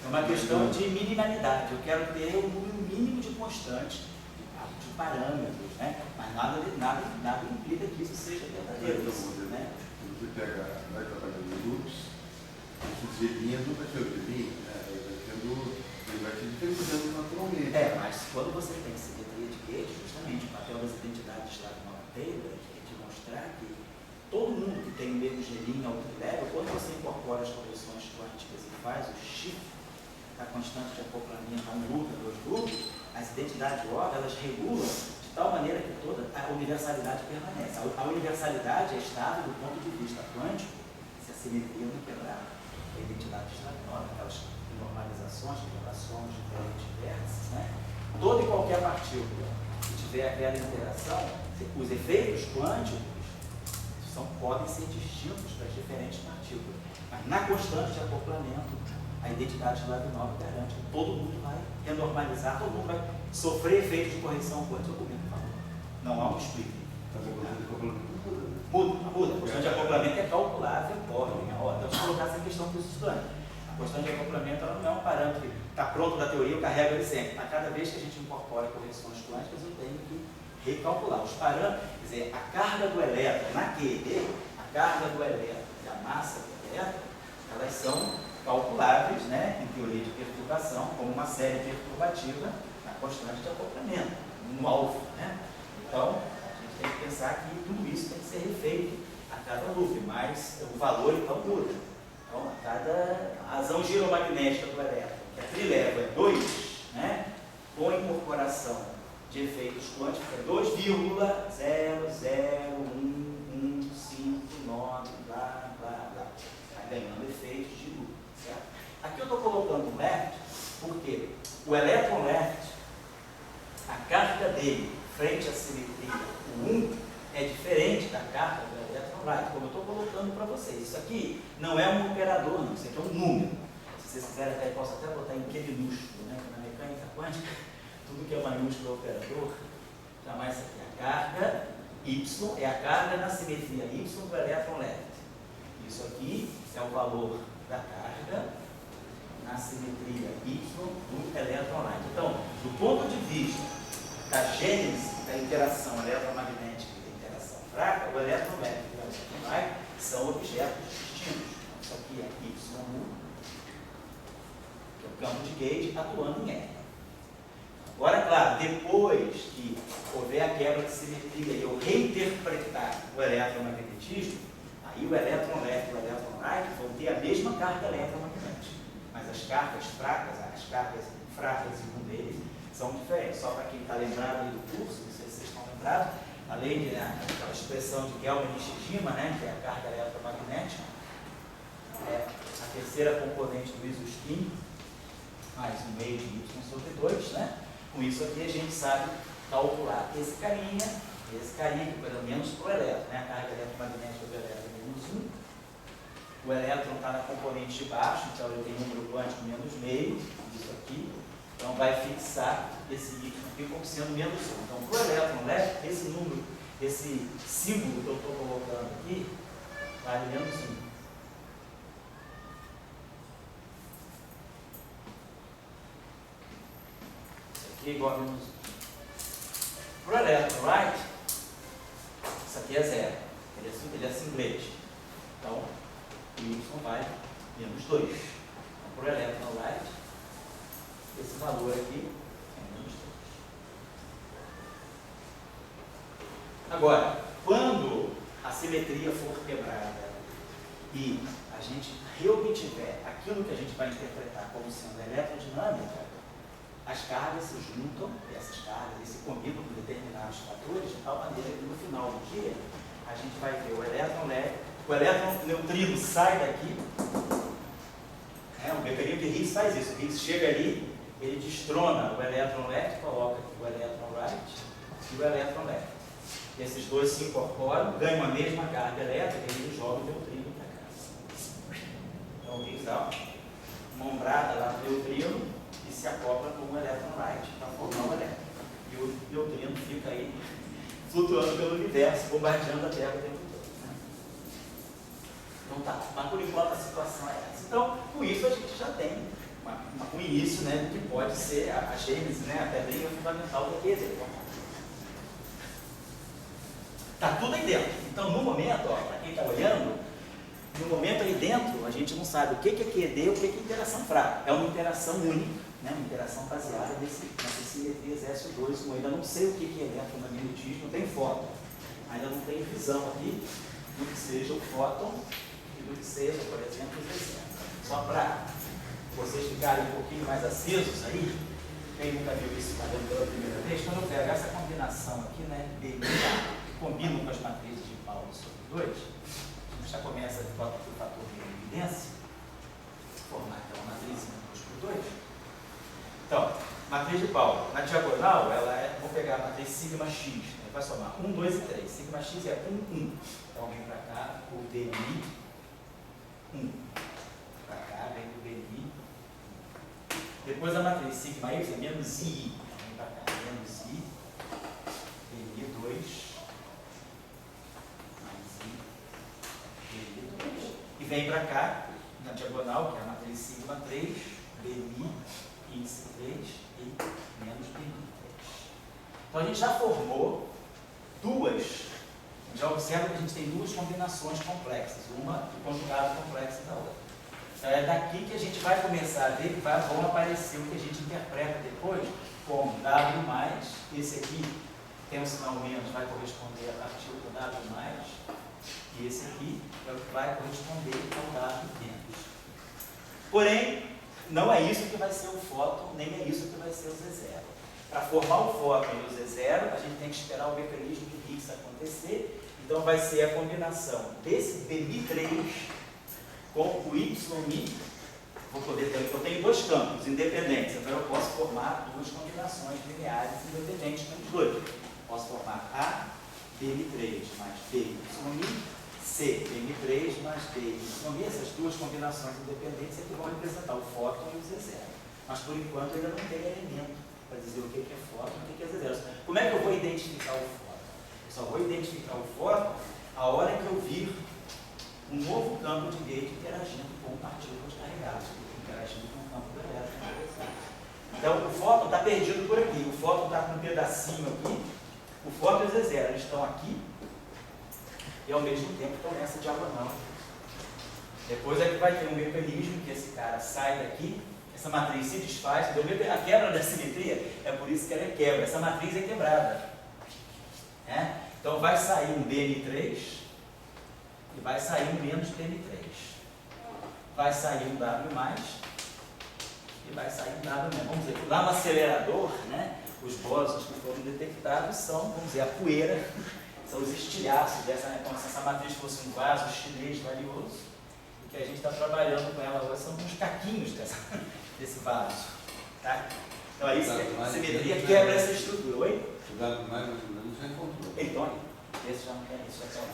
Speaker 2: É uma questão de minimalidade. Eu quero ter um número mínimo de constantes, de parâmetros, né? Mas nada implica que isso seja verdadeiro. Né?
Speaker 1: Você pega, vai trabalhando em loops, esses gelinhos nunca tinham gelinho, né? Ele vai te diferenciando naturalmente.
Speaker 2: Mas quando você tem simetria de Gauge, justamente o papel das identidades lá do Noah Taylor é de mostrar que todo mundo que tem o mesmo gelinho ao level, quando você incorpora as correções quânticas e faz o shift da constante de acoplamento a um loop, a dois loops, as identidades OR, elas regulam de tal maneira que toda a universalidade permanece. A universalidade é estável do ponto de vista quântico, se a simetria não quebrar. A identidade está nova, aquelas normalizações, relações diferentes vértices, né? Toda e qualquer partícula que tiver aquela interação, os efeitos quânticos podem ser distintos das diferentes partículas. Mas na constante de acoplamento, a identidade slave nova garante que todo mundo vai renormalizar, todo mundo vai sofrer efeitos de correção quântica como ele falou. Não há um split.
Speaker 1: Mas a constante de acoplamento muda.
Speaker 2: Muda. A constante de acoplamento é calculável, pode. Então, deixa eu colocar essa questão para os estudantes. A constante de acoplamento ela não é um parâmetro que está pronto da teoria, eu carrego ele sempre. A cada vez que a gente incorpora correções quânticas, eu tenho que recalcular. Os parâmetros, quer dizer, a carga do elétron na QED, a carga do elétron e a massa do elétron, elas são calculáveis, né, em teoria de perturbação, como uma série perturbativa na constante de acoplamento, no alfa. Né? Então, a gente tem que pensar que tudo isso tem que ser refeito a cada loop, mas o valor então muda. Então, a cada razão giromagnética do elétron, que a trileva é 2, né, com a incorporação de efeitos quânticos é 2,00115,9, blá, blá, blá. Vai ganhando efeitos de loop. Certo? Aqui eu estou colocando um left, porque o elétron left, a carga dele frente à simetria, o 1, é diferente da carga do elétron right, como eu estou colocando para vocês. Isso aqui não é um operador, não, isso aqui é um número. Se vocês quiserem, eu posso até botar em Q minúsculo, né? Na mecânica quântica, tudo que é maiúsculo é operador. Chamar isso aqui a carga Y, é a carga na simetria Y do elétron left. Isso aqui é o valor da carga na simetria Y do elétron right. Então, do ponto de vista da gênese da interação eletromagnética e da interação fraca, o elétron left e o elétron right são objetos distintos. Isso aqui é Y1, que é o campo de Gauge atuando em R. Agora, claro, depois que houver a quebra de simetria e eu reinterpretar o eletromagnetismo, aí o elétron left e o elétron right vão ter a mesma carga eletromagnética. Mas as cargas fracas e um deles são diferentes. Só para quem está lembrado aí do curso, não sei se vocês estão lembrados, além daquela expressão de Gelman e Shijima, né, que é a carga eletromagnética, é a terceira componente do isospin, mais um meio de Y sobre 2, né? Com isso aqui a gente sabe calcular esse carinha, que pelo menos para o elétron, né? A carga eletromagnética do elétron é menos 1. O elétron está na componente de baixo, então ele tem número quântico menos meio, isso aqui. Então vai fixar esse Y aqui como sendo menos 1. Então, para o elétron left, esse número, esse símbolo que eu estou colocando aqui, vale menos 1. Aqui é igual a menos 1. Para o elétron right, isso aqui é zero. Ele é singlet. Então, o y vai menos 2. Então, para o elétron right, esse valor aqui é menos 2. Agora, quando a simetria for quebrada e a gente reobtiver aquilo que a gente vai interpretar como sendo eletrodinâmica, as cargas se juntam, essas cargas, e se combinam com determinados fatores, de tal maneira que no final do dia a gente vai ver o elétron neutrino sai daqui, o mecanismo de Higgs faz isso, o Higgs chega ali, ele destrona o elétron left, coloca aqui o elétron right e o elétron left. Esses dois se incorporam, ganham a mesma carga elétrica e ele joga o neutrino para cá. Então o Higgs dá uma ombrada lá no neutrino e se acopla com o elétron right para formar o elétron. E o neutrino fica aí flutuando pelo universo, bombardeando a Terra o tempo todo. Né? Então tá, mas por enquanto a situação é essa. Então, com isso a gente já tem um início, né, que pode ser a gênese, né, a pedrinha fundamental do QED. Está tudo aí dentro. Então, no momento, para quem está olhando, no momento aí dentro, a gente não sabe o que é QED e o que é interação fraca. É uma interação única, né? Uma interação baseada nessas simetrias S2. Eu ainda não sei o que é eletromagnetismo, não tem fóton. Ainda não tem visão aqui do que seja o fóton e do que seja, por exemplo, os exemplos. Só para vocês ficarem um pouquinho mais acesos aí, quem nunca viu isso fazendo pela primeira vez, quando eu pego essa combinação aqui, né, B e A, combinam com as matrizes de Pauli sobre 2, a gente já começa com o fator de evidência, formar aquela matrizinha 2 por 2. Então, matriz de Pauli, na diagonal, vou pegar a matriz sigma x, né, vai somar 1, 2 e 3. Sigma x é 1, 1. Então, vem para cá o BI 1. Para cá vem o BI. Depois a matriz sigma y é menos I. Vem para cá, menos I. BI 2. E vem para cá, na diagonal, que é a matriz sigma 3, BI, índice 3 e menos BI 3. Então a gente já formou já observa que a gente tem duas combinações complexas, uma conjugada complexa da outra. Então é daqui que a gente vai começar a ver que vão aparecer o que a gente interpreta depois como W+, esse aqui tem um sinal menos, vai corresponder a partir do W+, e esse aqui é o que vai corresponder ao W menos. Porém, não é isso que vai ser o fóton, nem é isso que vai ser o Z0. Para formar o fóton e o Z0, a gente tem que esperar o mecanismo de Higgs acontecer. Então vai ser a combinação desse BI3 com o YI. Vou poder ter, eu tenho dois campos independentes, então eu posso formar duas combinações lineares independentes com os dois. Posso formar A, BI3 mais BYI, C, BI3 mais BYI. Essas duas combinações independentes é que vão representar o fóton e o Z0. Mas por enquanto ainda não tem elemento para dizer o que é fóton e o que é Z0. Como é que eu vou identificar o fóton? Eu só vou identificar o fóton a hora que eu vir um novo campo de gate interagindo com partículas carregadas, interagindo com o campo do elétron. Então, o fóton está perdido por aqui. O fóton está com um pedacinho aqui. O fóton e o Z0 eles estão aqui e, ao mesmo tempo, estão nessa diagonal. Depois é que vai ter um mecanismo que esse cara sai daqui, essa matriz se desfaz. Então, a quebra da simetria é por isso que ela é quebra. Essa matriz é quebrada. Então, vai sair um BN3 e vai sair um menos BN3. Vai sair um W+, e vai sair um W-. Vamos dizer, lá no acelerador, né, os bósons que foram detectados são, vamos dizer, a poeira, são os estilhaços dessa, como se essa matriz fosse um vaso chinês valioso, e que a gente está trabalhando com ela hoje são uns caquinhos desse vaso. Tá? Então aí a simetria quebra essa estrutura. Oi?
Speaker 1: O W+, mais ou menos, já encontrou.
Speaker 2: Então, esse já não tem, esse já está lá.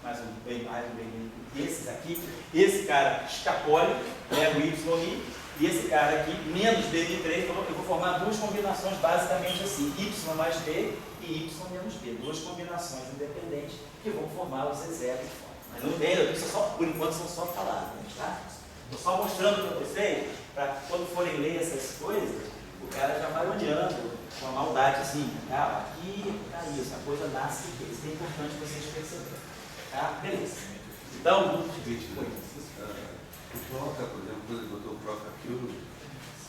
Speaker 2: Mais um bem mais, um bem. Esses aqui, esse cara escapole, pega o YI, e esse cara aqui, menos BI3, eu vou formar duas combinações basicamente assim, Y mais B e Y menos B. Duas combinações independentes que vão formar o Z0. Mas não tem, isso só, por enquanto são só palavras, tá? Estou só mostrando para vocês, para quando forem ler essas coisas, o cara já vai olhando com a maldadezinha, tá? Aqui tá isso, a coisa nasce aqui. Isso é importante vocês perceberem. Tá? Beleza. Então,
Speaker 1: Troca, por exemplo, quando ele botou o Proca Field,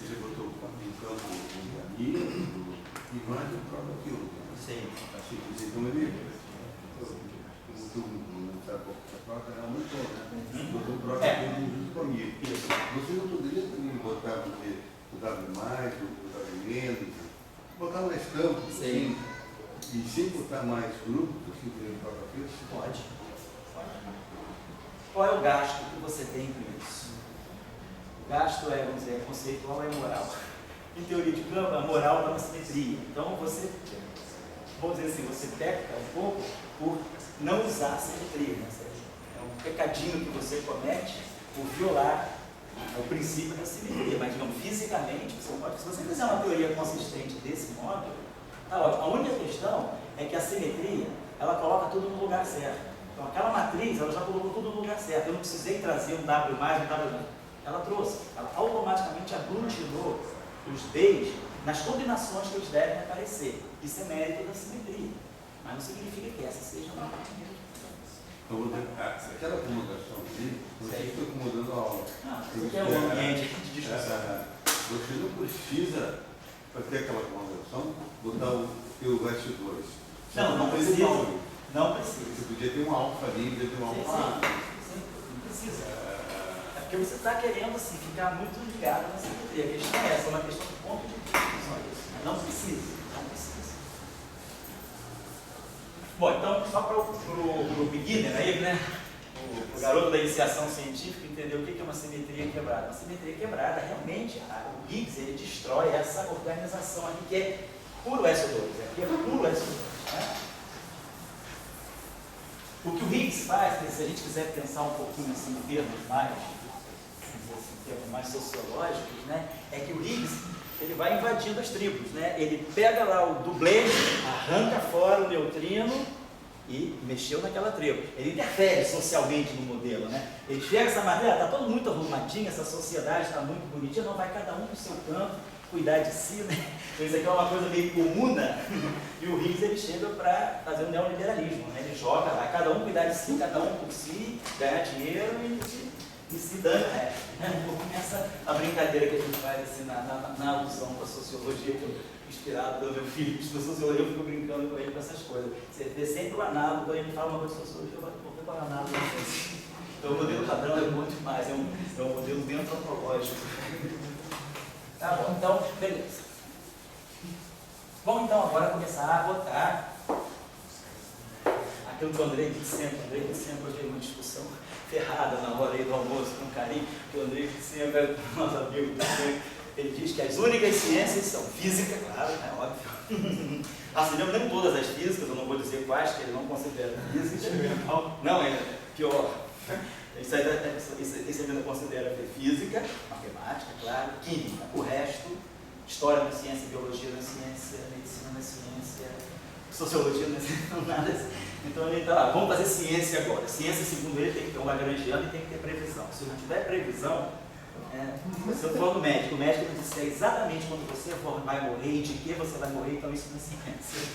Speaker 1: ele botou um campo de amigo e mais o Proca Field.
Speaker 2: sim.
Speaker 1: Então ele, como tu não sabe qual que é a Proca, é muito bom, né? Botou o Proca Field junto comigo. Você não poderia também botar o W+, o W menos, botar mais campos, assim, e sem botar mais grupos, assim, por exemplo, o Proca Field?
Speaker 2: Pode. Qual é o gasto que você tem com isso? O gasto é, vamos dizer, conceitual, é moral. Em teoria de campo, a moral dá uma simetria. Então você, vamos dizer assim, você peca um pouco por não usar a simetria. Né? É um pecadinho que você comete por violar o princípio da simetria. Mas, digamos, fisicamente, você pode, se você fizer uma teoria consistente desse modo, tá ótimo. A única questão é que a simetria, ela coloca tudo no lugar certo. Então, aquela matriz, ela já colocou tudo no lugar certo. Eu não precisei trazer um W+, um W-. Ela trouxe. Ela automaticamente aglutinou os Ds nas combinações que eles devem aparecer. Isso é mérito da simetria. Mas não significa que essa seja uma
Speaker 1: Então, aquela acomodação ali, você está acomodando a aula.
Speaker 2: Porque é um ambiente de discussão.
Speaker 1: Você não precisa, para ter aquela acomodação, botar o teu verso 2.
Speaker 2: Não precisa. Não precisa.
Speaker 1: Você podia ter uma alfa ali, podia ter uma alfa.
Speaker 2: Sim, não precisa. É porque você está querendo assim, ficar muito ligado na simetria. A questão é essa, é uma questão de ponto de vista. Só isso. Não precisa. Não precisa. Bom, então, só para o beginner aí, né? O garoto da iniciação científica entender o que é uma simetria quebrada. Uma simetria quebrada, realmente, o Higgs ele destrói essa organização aqui, que é puro SO2. Aqui é puro SO2. Né? O que o Higgs faz, se a gente quiser pensar um pouquinho assim, em termos mais, mais sociológicos, né, é que o Higgs ele vai invadindo as tribos. Né? Ele pega lá o dublê, arranca fora o neutrino e mexeu naquela tribo. Ele interfere socialmente no modelo. Né? Ele chega essa maneira, está todo muito arrumadinho, essa sociedade está muito bonitinha, não vai cada um para o seu canto, cuidar de si, né? Então isso aqui é uma coisa meio comuna, e o Higgs ele chega para fazer um neoliberalismo, né? Ele joga lá, cada um cuidar de si, cada um por si, ganhar dinheiro e se dane o resto. Um pouco nessa a brincadeira que a gente faz assim, na alusão com a sociologia, que eu, inspirado pelo meu filho que estuda sociologia, eu fico brincando com ele com essas coisas. Você vê sempre o análogo, quando ele fala uma coisa de sociologia, eu vou ver qual é o análogo. Então o modelo padrão é muito mais, é um modelo dentro antropológico. Tá bom, então, beleza. Vamos então agora começar a botar aquilo que o Andrei disse sempre. O Andrei disse sempre, hoje teve uma discussão ferrada na hora aí do almoço com o Carinho, que o Andrei disse sempre, nosso amigo, ele diz que as únicas ciências são física, claro, é óbvio. Assim, nem todas as físicas, eu não vou dizer quais, que ele não considera físicas. Não, é pior. Isso ainda considera física, matemática, claro, química. O resto, história na ciência, biologia na ciência, medicina na ciência, sociologia na ciência, nada assim. Então ele está lá, vamos fazer ciência agora. Ciência, segundo ele, tem que ter um lagrangiano e tem que ter previsão. Se não tiver previsão, se eu for no médico, o médico vai dizer exatamente quando você vai morrer e de que você vai morrer, então isso não é ciência.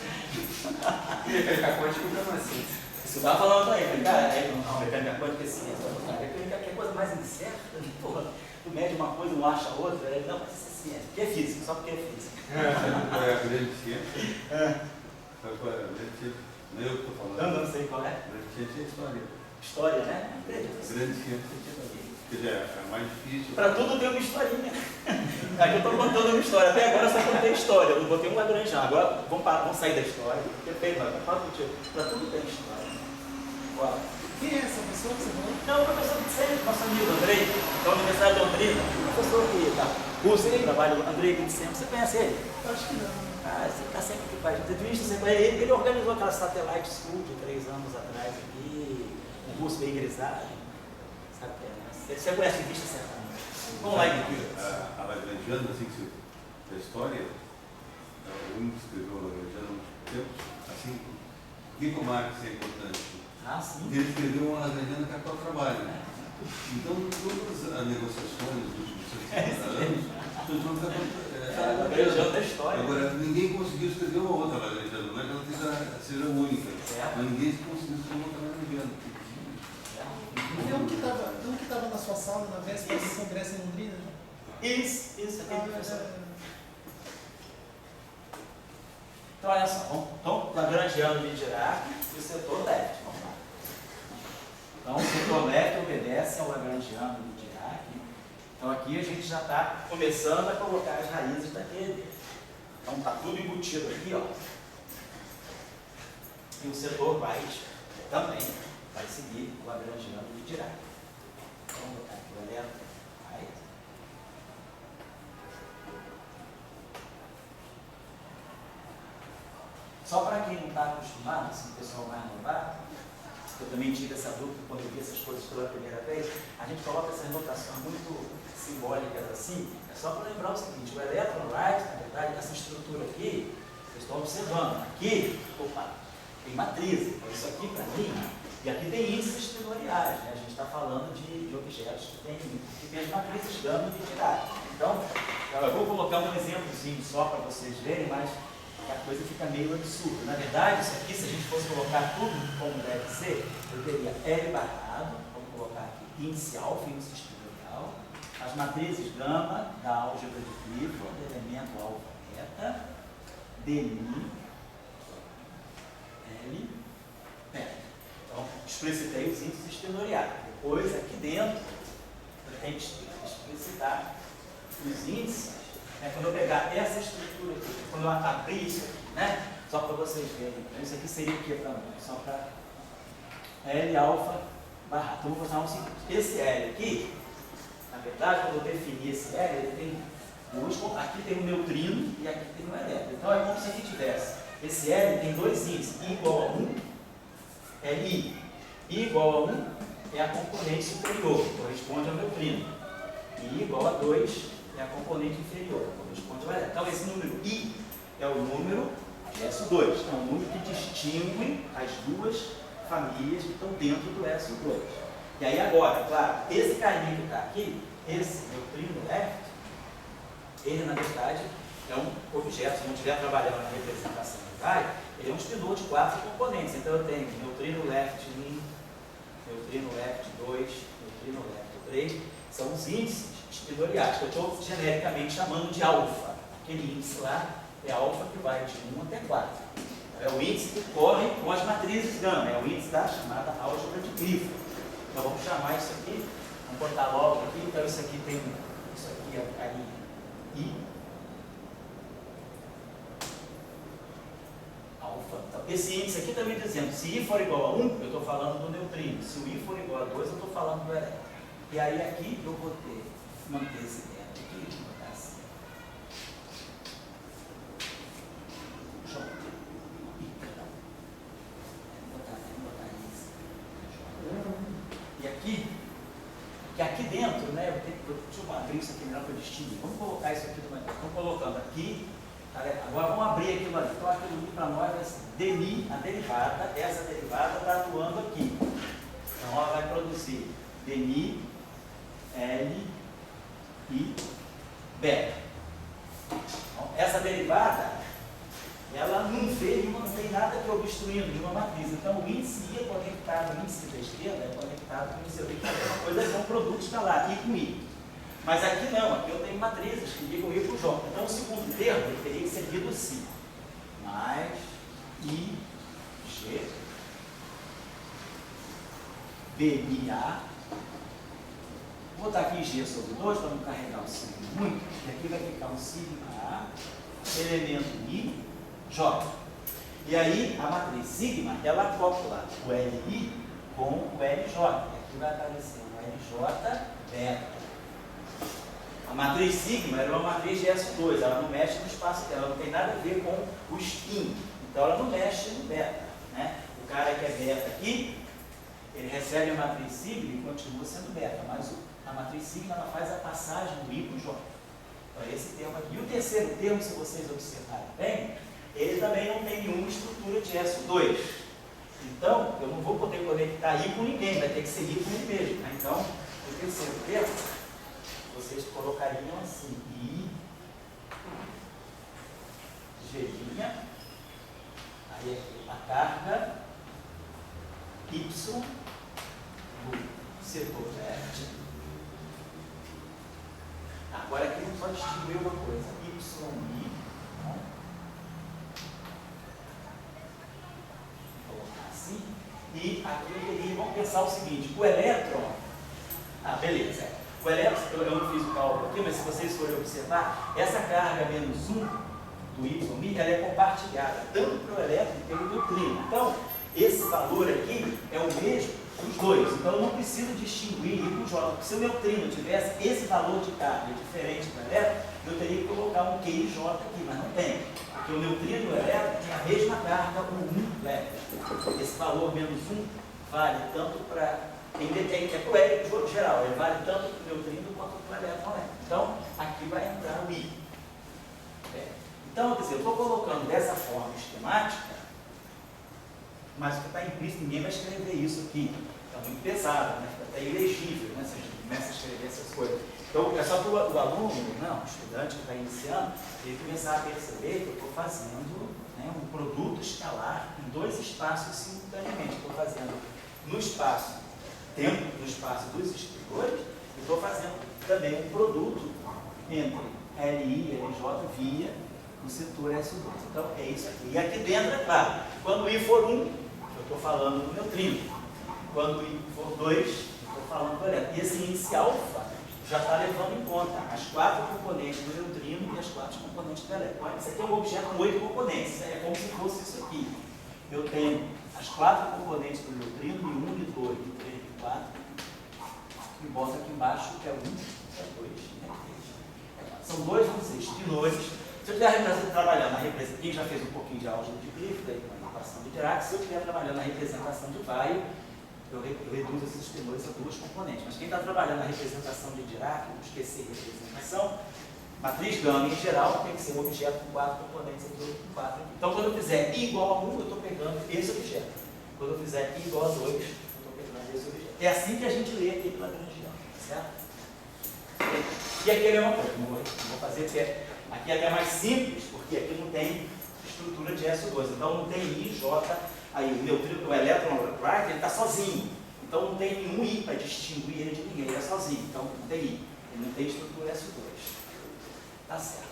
Speaker 4: Mecânica quântica não é ciência.
Speaker 2: Isso eu estava falando também, cara, não, mecânica quântica é ciência. Mecânica é coisa mais incerta, porra. Tu mede uma coisa, não acha outra, não, mas isso é ciência. Porque é física, só porque é física.
Speaker 1: Sabe qual é a grande ciência? Sabe qual é a grande ciência? Não é eu que estou falando.
Speaker 2: Não sei qual é.
Speaker 1: A grande ciência é a história.
Speaker 2: História, né?
Speaker 1: A grande ciência. Quer dizer, é mais difícil.
Speaker 2: Para tudo tem uma historinha. Aqui eu estou contando uma história. Até agora eu só contei história. Eu não botei um Lagrangiano. Agora vamos sair da história. Perfeito, mas fala contigo. Para tudo tem história. Uau.
Speaker 5: Quem é essa pessoa que você falou?
Speaker 2: Não, o professor de sempre, nosso amigo Andrei, da Universidade de Londrina. Professor que está curso de trabalho, Andrei Vincent. Você conhece ele?
Speaker 5: Eu acho que não.
Speaker 2: Você está sempre aqui com a gente. Entrevista, você conhece ele. Ele organizou aquela Satellite School de 3 anos atrás aqui. Um curso bem grisalho. Sabe o que é, né? Você conhece a revista certamente. Vamos lá,
Speaker 1: A Lagrangiana, assim, da história, o único que escreveu a Lagrangiana há muito tempo, assim, por que o Marx é importante?
Speaker 2: sim.
Speaker 1: Ele escreveu uma Lagrangiana capital trabalho. Então, todas as negociações dos últimos 60 anos, história
Speaker 2: Lagrangiano da história.
Speaker 1: Agora, ninguém conseguiu escrever uma outra Lagrangiana, não é que ela seja única,
Speaker 2: Certo.
Speaker 1: mas ninguém conseguiu escrever uma outra Lagrangiana.
Speaker 5: Tem um que estava na sua sala na véspera do congresso em Londrina, né?
Speaker 2: Isso, aquele
Speaker 5: Ah,
Speaker 2: professor.
Speaker 5: é.
Speaker 2: Então, olha só, então, Lagrangiano de Dirac e o setor left. Vamos lá. Então, o setor left obedece ao Lagrangiano de Dirac. Então, aqui a gente já está começando a colocar as raízes daquele. Então, está tudo embutido aqui, ó. E o setor right também vai seguir o Lagrangiano de Dirac. Então, vamos botar aqui o eletro right. Só para quem não está acostumado, assim, o pessoal mais novato, eu também tive essa dúvida quando eu vi essas coisas pela primeira vez, a gente coloca essas notações muito simbólicas assim, é só para lembrar o seguinte, o electron right, na verdade, essa estrutura aqui, vocês estão observando, aqui, opa, tem matrizes, então isso aqui para mim, e aqui tem índices tenoriais, né? A gente está falando de objetos que tem as matrizes gama de Dirac. Então, eu vou colocar um exemplozinho só para vocês verem, mas a coisa fica meio absurda. Na verdade, isso aqui, se a gente fosse colocar tudo como deve ser, eu teria L barrado, vamos colocar aqui índice alfa, índice estrutural, as matrizes gama da álgebra de Clifford, elemento alfa beta, DMI, L, beta. Então, explicitei os índices tenoriais. Depois, aqui dentro, eu tenho que explicitar os índices. Quando eu pegar essa estrutura aqui, quando eu abrir isso aqui, né? Só para vocês verem. Então, isso aqui seria o que para nós? Só para L alfa barra. Então, vou fazer o seguinte. Esse L aqui, na verdade, quando eu definir esse L, ele tem duas. Aqui tem um neutrino e aqui tem um elétron. Então, é como se aqui tivesse. Esse L tem dois índices. I igual a 1 é I. I igual a 1 é a componente superior, corresponde ao neutrino. I igual a 2 é a componente inferior, corresponde ao elétron. Então, esse número I é o número de SO2. É um número que distingue as duas famílias que estão dentro do SO2. E aí agora, claro, esse carinha que está aqui, esse neutrino left, ele na verdade é um objeto, se não estiver trabalhando na representação unitária, ele é um spinor de 4 componentes. Então eu tenho neutrino left 1, neutrino left 2, neutrino left 3, são os índices espinoriais, que eu estou genericamente chamando de alfa. Aquele índice lá é alfa que vai de 1 até 4. É o índice que corre com as matrizes gama, é o índice da chamada álgebra de Clifford. Então vamos chamar isso aqui, vamos botar logo aqui, então isso aqui tem, isso aqui é a carinha I, alfa. Então, esse índice aqui está me dizendo, se I for igual a 1, eu estou falando do neutrino, se o I for igual a 2, eu estou falando do elétron. E aí aqui eu vou manter esse dentro aqui, vou botar assim. Deixa eu botar isso. E aqui, que aqui dentro, né, deixa eu abrir isso aqui melhor para distinguir. Vamos colocar isso aqui, estamos colocando aqui. Agora vamos abrir aquilo ali. Então aquilo ali para nós é DMI, a derivada, essa derivada está atuando aqui. Então ela vai produzir DMI, L e beta. Então, essa derivada, ela não tem nada que obstruindo de uma matriz. Então o índice I é conectado, o índice da esquerda é conectado com o índice. Eu tenho que fazer uma coisa com um produto escalar, I com I. Mas aqui não, aqui eu tenho matrizes que ligam I com J. Então o segundo termo ele teria que ser lido assim. Mais I, G, B, I, A. Vou botar aqui G sobre 2 para não carregar o sigma muito. E aqui vai ficar um sigma A, elemento I, J. E aí a matriz sigma, ela acopla o LI com o LJ. E aqui vai aparecer o LJ beta. A matriz sigma era uma matriz de S2, ela não mexe no espaço dela, não tem nada a ver com o spin. Então ela não mexe no beta. Né? O cara que é beta aqui, ele recebe a matriz sigma e continua sendo beta, mas a matriz sigma ela faz a passagem do I para o J. Então esse termo aqui. E o terceiro termo, se vocês observarem bem, ele também não tem nenhuma estrutura de SO2. Então, eu não vou poder conectar I com ninguém, vai ter que ser I com ele mesmo. Né? Então, o terceiro termo, vocês colocariam assim, I G', aí aqui a carga Y do setor verde. Agora aqui não pode distinguir uma coisa, YI, tá? Vou colocar assim, e aqui eu teria, vamos pensar o seguinte, o elétron, beleza, o elétron, eu não fiz o cálculo aqui, mas se vocês forem observar, essa carga menos 1 do YI, ela é compartilhada, tanto para o elétron quanto para o neutrino. Então, esse valor aqui é o mesmo dos dois, então eu não preciso distinguir I com J, porque se o neutrino tivesse esse valor de carga diferente do elétron, eu teria que colocar um Q e J aqui, mas não tem, porque o neutrino e o elétron têm a mesma carga, o 1 elétrico. Esse valor menos 1 vale tanto para, é para o elétron geral, ele vale tanto para o neutrino quanto para o elétron. Então, aqui vai entrar o I. Então, quer dizer, eu estou colocando dessa forma esquemática, mas o que está implícito, ninguém vai escrever isso aqui. É muito pesado, né? Fica até ilegível, né? Se a gente começa a escrever essas coisas. Então, é só para o aluno, não, o estudante que está iniciando, ele começar a perceber que eu estou fazendo, né, um produto escalar em dois espaços simultaneamente. Estou fazendo no espaço tempo, no espaço dos escritores, e estou fazendo também um produto entre LI e LJ via o setor S2. Então, é isso aqui. E aqui dentro, é claro, quando I for 1, eu estou falando do neutrino. Quando I for 2, eu estou falando do elétron. E esse índice alfa já está levando em conta as 4 componentes do neutrino e as 4 componentes do elétron. Isso aqui é um objeto com 8 componentes. É como se fosse isso aqui. Eu tenho as 4 componentes do neutrino, I1, I2, I3, I4, e boto aqui embaixo que é 1, é 2, é 3. São dois, vamos dizer, espinores. Se eu estiver trabalhando na representação, quem já fez um pouquinho de álgebra de Clifford, na equação de Dirac, se eu estiver trabalhando na representação de Weyl, eu reduzo esses espinores a 2 componentes. Mas quem está trabalhando na representação de Dirac, não esquecer representação, matriz gama em geral tem que ser um objeto com 4 componentes, aqui, 2 com 4 aqui. Então, quando eu fizer I igual a 1, eu estou pegando esse objeto. Quando eu fizer I igual a 2, eu estou pegando esse objeto. É assim que a gente lê aquele lagrangiano, certo? E aqui é a mesma coisa, não vou fazer porque aqui é até mais simples, porque aqui não tem estrutura de SO2, então não tem I, J, aí o neutrino, o elétron, right, ele está sozinho, então não tem nenhum I para distinguir ele de ninguém, ele é sozinho, então não tem I, ele não tem estrutura SO2. Tá certo.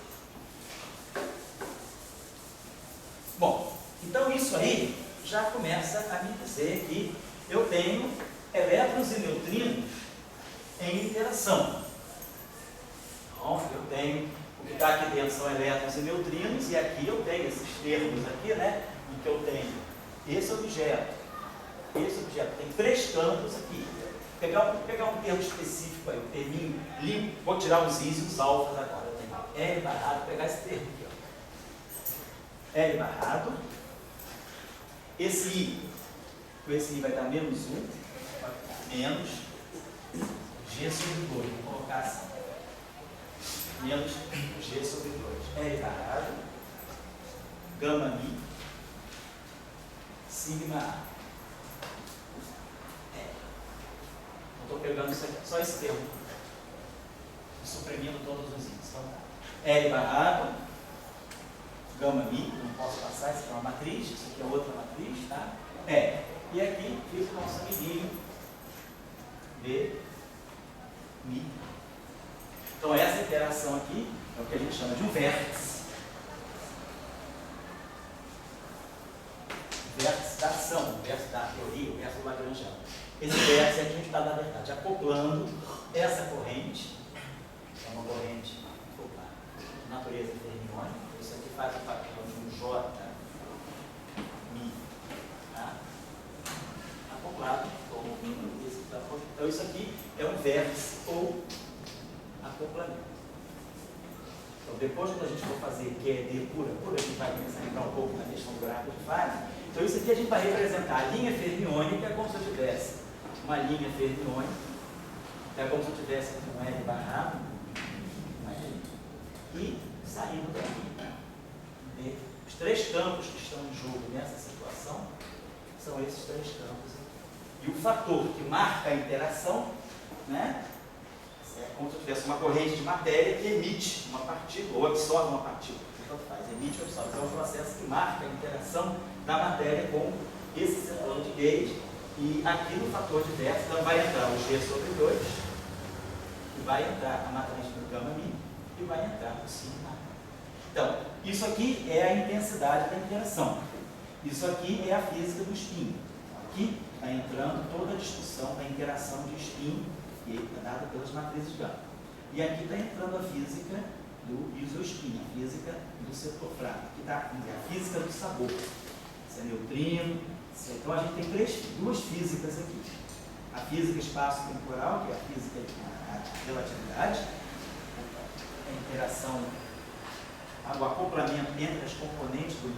Speaker 2: Bom, então isso aí já começa a me dizer que eu tenho elétrons e neutrinos em interação. Então, eu tenho, o que está aqui dentro são elétrons e neutrinos, e aqui eu tenho esses termos aqui, né, em que eu tenho esse objeto, tem 3 campos aqui. Vou pegar um termo específico aí, um terminho limpo, vou tirar os Is e os alfas agora. Eu tenho L barrado, vou pegar esse termo aqui, ó. L barrado, esse I vai dar menos 1, vai ficar menos G sobre 2, vou colocar assim. Menos G sobre 2. L barrado, gama mi, sigma A. Estou pegando isso aqui, só esse termo, suprimindo todos os índices. Então, L barrado, gama mi, não posso passar, isso aqui é uma matriz, isso aqui é outra matriz, tá? E aqui fica o nosso amiguinho B, mi. Então, essa interação aqui é o que a gente chama de um vértice. Vértice da ação, o vértice da teoria, o vértice do lagrangiano. Esse vértice aqui a gente está, na verdade, acoplando essa corrente, que é uma corrente de natureza fermiônica. Isso aqui faz o papel de um J, mi, tá? Acoplado, então isso aqui é um vértice ou acoplamento. Então, depois, quando a gente for fazer QED pura, a gente vai começar a entrar um pouco na questão do gráfico de Feynman. Então, isso aqui a gente vai representar a linha fermiônica como se eu tivesse uma linha fermiônica, é como se eu tivesse um L barrado, e saindo daqui. Os 3 campos que estão em jogo nessa situação são esses 3 campos aqui. E o fator que marca a interação, né? É como se eu tivesse uma corrente de matéria que emite uma partícula, ou absorve uma partícula. tanto faz, emite ou absorve. É um processo que marca a interação da matéria com esse setor de Gauge. E aqui no fator diverso, então vai entrar o G sobre 2, e vai entrar a matriz do gama mínimo, e vai entrar o sigma. Então, isso aqui é a intensidade da interação. Isso aqui é a física do spin. Aqui está entrando toda a discussão da interação de spin, que é dada pelas matrizes gama. E aqui está entrando a física do isospin, a física do setor fraco, que está a física do sabor. Isso é neutrino. Então a gente tem duas físicas aqui. A física espaço-temporal, que é a física da relatividade, a interação, o acoplamento entre as componentes do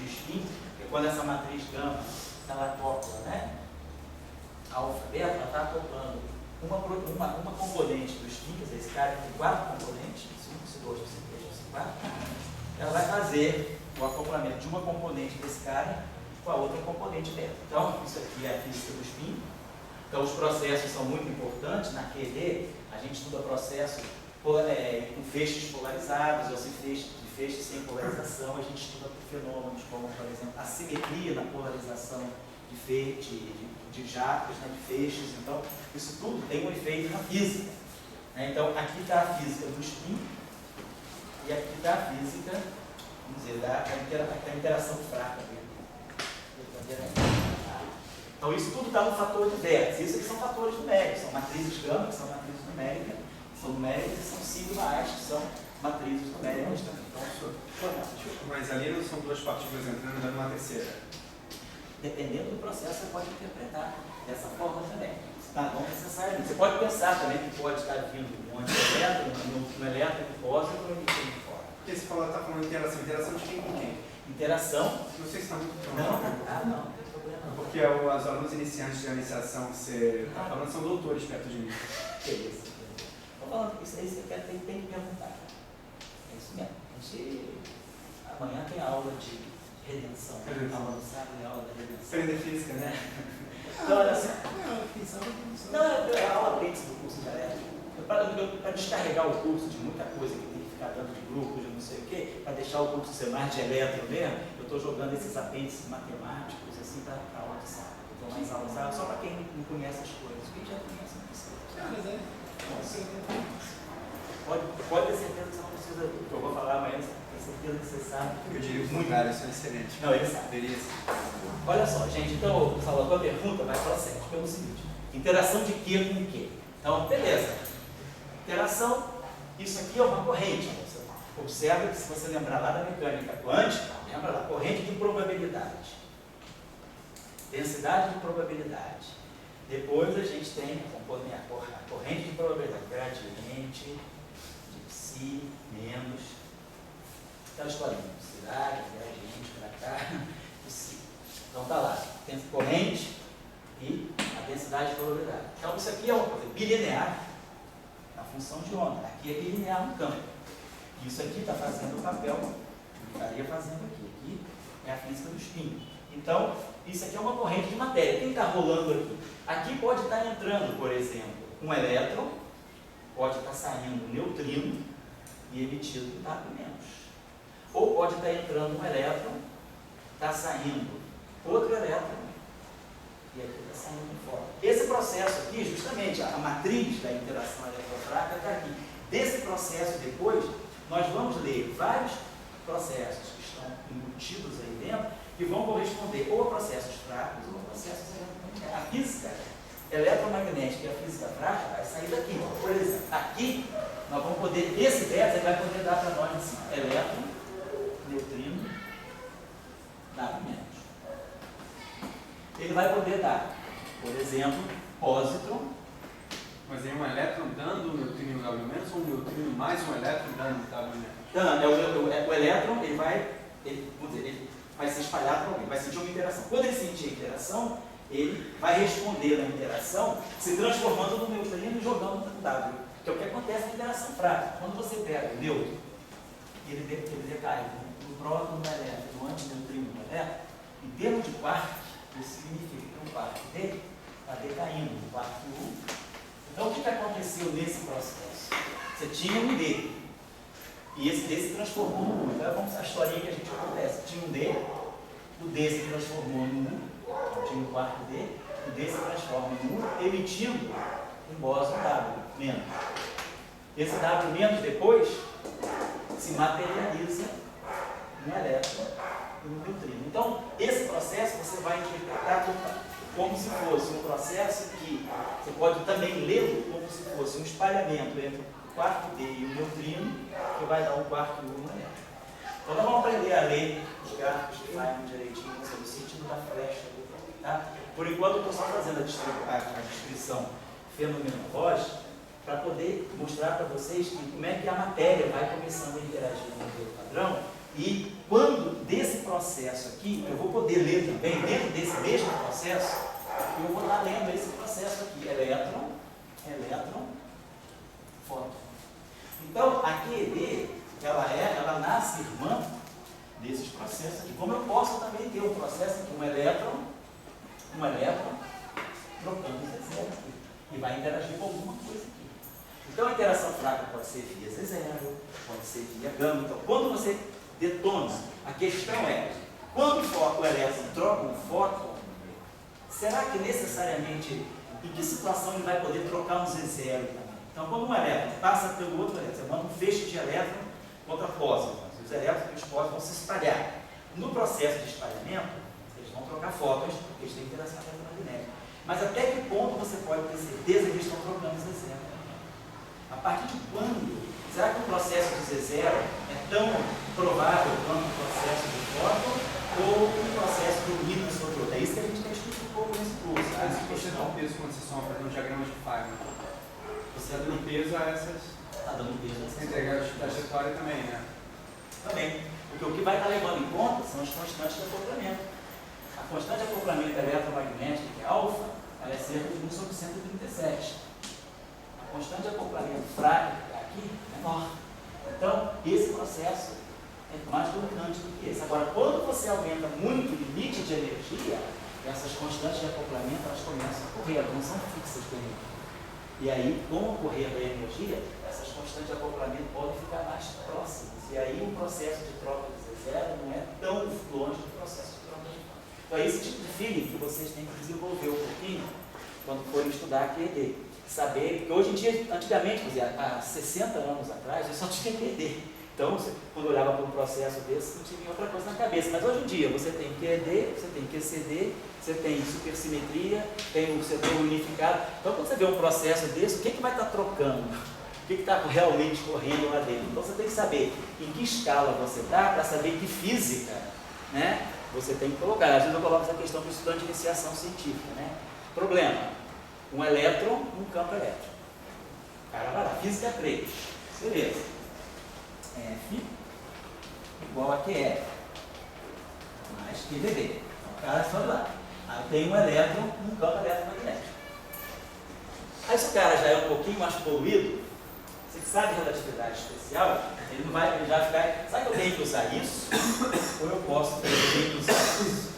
Speaker 2: spin, que é quando essa matriz gama ela acopla, né? Alfa, beta, ela está acoplando uma componente do spin, quer dizer, esse cara tem 4 componentes, C1, C2, C3, C4, ela vai fazer o acoplamento de uma componente desse cara com a outra componente beta. Então, isso aqui é a física do spin. Então, os processos são muito importantes. Na QED, a gente estuda processos com feixes polarizados, ou feixes sem polarização. A gente estuda fenômenos como, por exemplo, a simetria na polarização de jatos, né, de feixes. Então, isso tudo tem um efeito na física. Então, aqui está a física do spin e aqui está a física, vamos dizer, da interação fraca dele. Então, isso tudo está no fator de vértice. Isso aqui são fatores numéricos, são matrizes gama, que são matrizes numéricas, e são sigma-as, que são matrizes numéricas também. Então,
Speaker 4: mas ali não são duas partículas entrando dando uma terceira.
Speaker 2: Dependendo do processo, você pode interpretar dessa forma também. Não necessariamente. Você pode pensar também que pode estar vindo um antielétron, um elétron de pósitron e de fora.
Speaker 4: Porque você está falando de interação. Interação de quem com quem?
Speaker 2: Interação.
Speaker 4: Não sei se está muito
Speaker 2: Não, não tem problema não.
Speaker 4: Porque os alunos iniciantes de iniciação que você está falando são doutores perto de mim.
Speaker 2: Que isso? Estou falando isso aí, você tem que perguntar. É isso mesmo. Amanhã tem aula de redenção. Aula do sábado é aula da redenção.
Speaker 4: Aprender física, né?
Speaker 2: Então, olha só. Não, é a aula apêndice do curso de elétrica. Para descarregar o curso de muita coisa que tem que ficar dando de grupo, de não sei o quê, para deixar o curso ser mais de elétron mesmo, eu estou jogando esses apêndices matemáticos assim para a aula de sábado. Estou mais aula só para quem não conhece as coisas. Quem já conhece, não precisa. Pode ter certeza que você não precisa do que eu vou falar amanhã, tem certeza que você sabe.
Speaker 4: Eu diria o contrário, isso é excelente.
Speaker 2: Não, ele sabe. Olha só, gente, então, Salvador, a pergunta vai procede pelo seguinte: interação de que com que? Então, beleza. Interação, isso aqui é uma corrente. Você observa que, se você lembrar lá da mecânica quântica, lembra lá, corrente de probabilidade. Densidade de probabilidade. Depois a gente tem a corrente de probabilidade, gradiente de psi menos, aquela historinha, velocidade, gradiente para cá, psi. Então tá lá, tem corrente e a densidade de probabilidade. Então isso aqui é uma coisa bilinear na função de onda. Aqui é bilinear no campo. Isso aqui está fazendo o papel que estaria fazendo aqui. Aqui é a física do spin. Então, isso aqui é uma corrente de matéria. Quem está rolando aqui? Aqui pode estar entrando, por exemplo, um elétron, pode estar saindo um neutrino e emitido W menos. Ou pode estar entrando um elétron, está saindo outro elétron e aqui está saindo fora. Esse processo aqui, justamente, a matriz da interação eletrofraca está aqui. Desse processo, depois, nós vamos ler vários processos que estão embutidos aí dentro que vão corresponder ou a processos fracos ou a processos eletromagnéticos. A física eletromagnética e a física fraca vai sair daqui. Por exemplo, aqui, nós vamos poder, esse beta vai poder dar para nós assim, elétron, neutrino, W menos. Ele vai poder dar, por exemplo, positron.
Speaker 4: Mas é um elétron dando um neutrino W menos ou um neutrino mais um elétron dando W menos?
Speaker 2: Não, o elétron ele vai se espalhar para alguém, vai sentir uma interação. Quando ele sentir a interação, ele vai responder na interação se transformando no neutrino e jogando no W, que é o que acontece na interação fraca. Quando você pega o nêutron e ele decai no próton, no elétron, no antineutrino, no elétron, em termos de quark, isso significa que o quark dele está decaindo, o quark U. Então, o que aconteceu nesse processo? Você tinha um D. E esse D se transformou no U. Então vamos a historinha que a gente acontece. Tinha um D, o D se transformou no U, então tinha um quarto D, o D se transforma no U, emitindo um bóson W-. Esse W- depois se materializa no elétron e no neutrino. Então, esse processo você vai interpretar como se fosse um processo que você pode também lê-lo como se fosse um espalhamento entre o quarto D e o neutrino, que vai dar um quarto U no elétron. Então, nós vamos aprender a ler os gráficos de Feynman direitinho, no sentido da flecha. Tá? Por enquanto, eu estou só fazendo a descrição fenomenológica para poder mostrar para vocês como é que a matéria vai começando a interagir com o modelo padrão. E quando desse processo aqui, eu vou poder ler também, dentro desse mesmo processo, eu vou estar lendo esse processo aqui, elétron, fóton. Então, a QED, ela nasce irmã desses processos aqui. Como eu posso também ter um processo aqui, um elétron trocando Z0 aqui, e vai interagir com alguma coisa aqui. Então, a interação fraca pode ser via Z0, pode ser via gama. Então, quando você detona, a questão é, quando o elétron troca um fóton, será que necessariamente, em que situação ele vai poder trocar um Z0 também? Então, quando um elétron passa pelo outro elétron, você manda um feixe de elétron contra pósitron, os elétrons e os pósitrons vão se espalhar. No processo de espalhamento, eles vão trocar fótons, porque eles têm interação eletromagnética. Mas até que ponto você pode ter certeza que eles estão trocando Z0? A partir de quando? Será que o processo de Z0 é tão provável quanto o processo de fóton ou o processo do hídrogen sobre outro? É isso que a gente tem escrito um pouco nesse curso.
Speaker 4: Mas se você dá um peso quando você soma para um diagrama de Feynman, você está dando peso a essas.
Speaker 2: Está dando peso a essas.
Speaker 4: Entregar a trajetória também, né?
Speaker 2: Também. Porque o que vai estar levando em conta são as constantes de acoplamento. A constante de acoplamento eletromagnética, que é alfa, ela é cerca de 1/137. A constante de acoplamento frágil, que é aqui, é menor. Então, esse processo é mais dominante do que esse. Agora, quando você aumenta muito o limite de energia, essas constantes de acoplamento elas começam a correr, elas não são fixas de energia. E aí, com o correr da energia, essas constantes de acoplamento podem ficar mais próximas. E aí, o processo de troca de Z0 não é tão longe do processo de troca de fóton. Então, é esse tipo de feeling que vocês têm que desenvolver um pouquinho quando forem estudar a QED. Saber, porque hoje em dia, antigamente, há 60 anos atrás, eu só tinha QED. Então, quando eu olhava para um processo desse, não tinha outra coisa na cabeça. Mas hoje em dia, você tem QED, você tem QCD, você tem supersimetria, você tem unificado. Então, quando você vê um processo desse, o que vai estar trocando? O que está realmente correndo lá dentro? Então, você tem que saber em que escala você está, para saber que física, né, você tem que colocar. Às vezes eu coloco essa questão para o estudante de iniciação científica. Né? Problema: um elétron, um campo elétrico. O cara vai lá, física 3. Beleza. F igual a QE mais QVD. Então, o cara só lá. Aí tem um elétron, um campo eletromagnético. Aí, se o cara já é um pouquinho mais poluído, você que sabe de relatividade especial, ele já vai ficar. Sabe que eu tenho que usar isso? Ou eu posso ter que usar isso?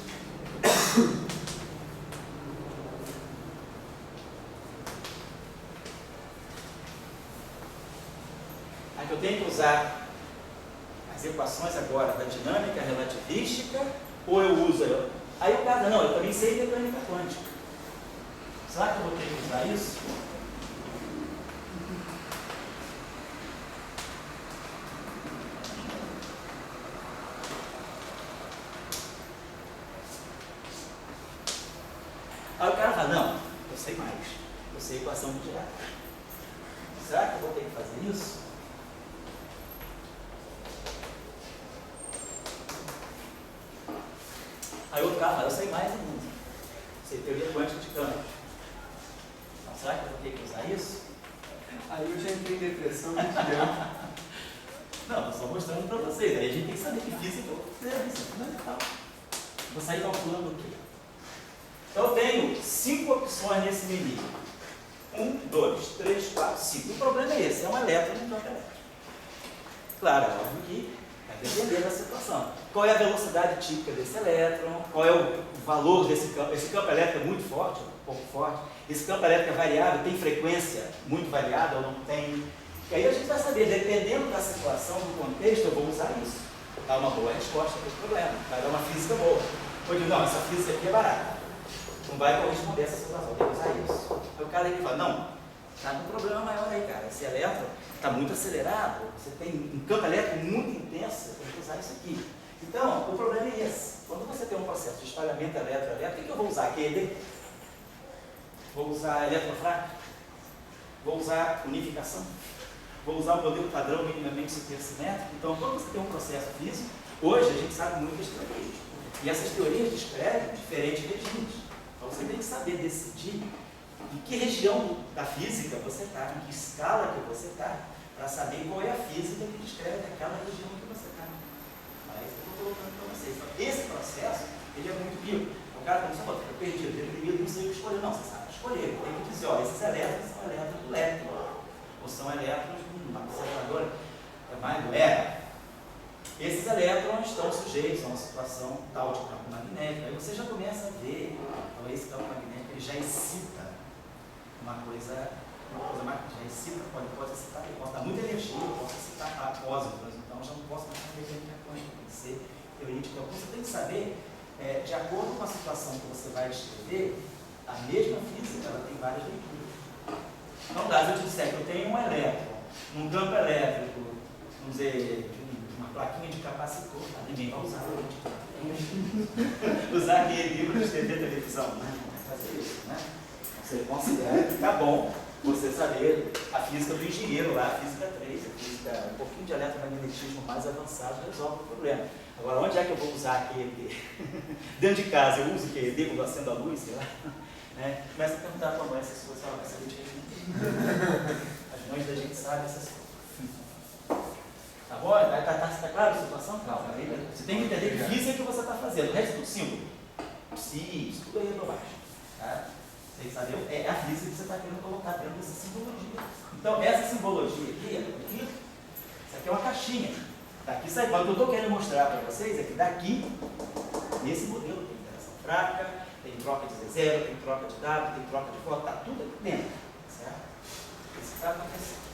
Speaker 2: Aí eu tenho que usar as equações agora da dinâmica relativística, ou eu uso. Aí o cara, não, eu também sei mecânica quântica. Será que eu vou ter que usar isso? Aí o cara fala, não, eu sei mais. Eu sei equação de Dirac. Será que eu vou ter que fazer isso? Aí outro cara fala, eu sei mais ainda. Sei teoria quântica de campos. Então, será que eu vou ter que usar isso?
Speaker 4: Aí eu já entrei em depressão muito tempo.
Speaker 2: Não, eu estou mostrando para vocês. Aí a gente tem que saber que física isso é fundamental. Vou sair calculando o quê? Então eu tenho 5 opções nesse menu. 1, 2, 3, 4, 5. O problema é esse, é um elétron no campo elétrico. Claro, é óbvio que vai depender da situação. Qual é a velocidade típica desse elétron? Qual é o valor desse campo? Esse campo elétrico é muito forte, um pouco forte. Esse campo elétrico é variável, tem frequência muito variada ou não tem? E aí a gente vai saber, dependendo da situação, do contexto, eu vou usar isso. Dá uma boa resposta para o problema, vai dar uma física boa. Eu digo, não, essa física aqui é barata. Não vai corresponder a essa situação, tem que usar isso. Aí o cara ele fala, não, está com um problema maior aí, cara. Esse elétron está muito acelerado, você tem um campo elétrico muito intenso, você tem que usar isso aqui. Então, o problema é esse. Quando você tem um processo de espalhamento elétrico, o que eu vou usar? QED? Vou usar eletrofrágil? Vou usar unificação? Vou usar o modelo padrão minimamente supersimétrico? Então, quando você tem um processo físico, hoje a gente sabe muitas teorias. E essas teorias descrevem diferentes regimes. Então, você tem que saber decidir em que região da física você está, em que escala que você está, para saber qual é a física que descreve aquela região que você está. Mas eu estou colocando para vocês. Então, esse processo, ele é muito rico. O cara está dizendo, eu perdi, deprimido, não sei o que escolher. Não, você sabe escolher. Tem que dizer, ó, esses elétrons são elétrons do létron, ou são elétrons de uma conservadora, mais do era. Esses elétrons estão sujeitos a uma situação tal de campo magnético. Aí você já começa a ver, então esse campo magnético ele já excita uma coisa mais, já excita, pode excitar, ele pode dar muita energia, pode excitar apósitos, então já não posso mais saber mecânica quântica, tem que ser teorítica. Então você tem que saber, de acordo com a situação que você vai descrever, a mesma física ela tem várias leituras. Então, caso eu te disser que eu tenho um elétron, um campo elétrico, vamos dizer, uma plaquinha de capacitor, tá? Ninguém vai usar usar aqui livros de TV televisão, né? Não vai fazer isso, né? Você considera que tá bom você saber a física do engenheiro lá, a física 3, a física, um pouquinho de eletromagnetismo mais avançado resolve o problema. Agora, onde é que eu vou usar QED? Dentro de casa eu uso QED quando acendo a luz, sei lá. Né? Começa a perguntar para a mãe essas coisas, ela vai saber de responder. As mães da gente sabem essas coisas. Tá bom? Tá claro a situação? Calma. Você tem que entender que física que você está fazendo. O resto é tudo símbolo. Isso, tudo aí para baixo. Tá? Vocês sabem? É a física que você está querendo colocar dentro dessa simbologia. Então, essa simbologia aqui, isso aqui é uma caixinha. Daqui sai. Quando eu estou querendo mostrar para vocês é que daqui, nesse modelo, tem interação fraca, tem troca de Z0, tem troca de W, tem troca de foto, está tudo aqui dentro. Certo? Isso está acontecendo.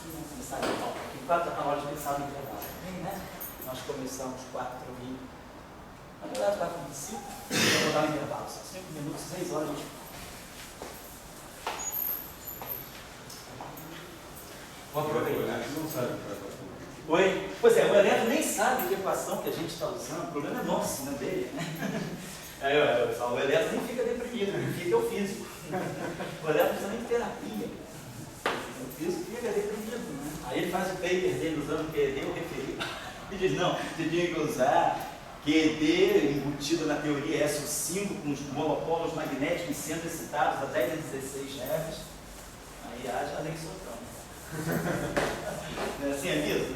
Speaker 2: Vamos começar de volta aqui. 4 está na hora de pensar no intervalo. Né? Nós começamos 4 e... Na verdade, 4 e 5. Eu vou dar um intervalo. Só 5 minutos, 6 horas. Vou aproveitar.
Speaker 1: Não sabe
Speaker 2: Oi? Pois é, o elétron nem sabe que equação que a gente está usando. O problema é nosso, não é dele. Né? O elétron nem fica deprimido, ele fica o físico. O elétron precisa nem de terapia. O físico fica deprimido. Né? Aí ele faz o paper dele usando o QED, o referido. E diz, não, você tinha que usar QED embutido na teoria SO5 com os monopolos magnéticos sendo excitados a 10 a 16 Hz. Aí haja a lei soltão. Não é assim, é mesmo?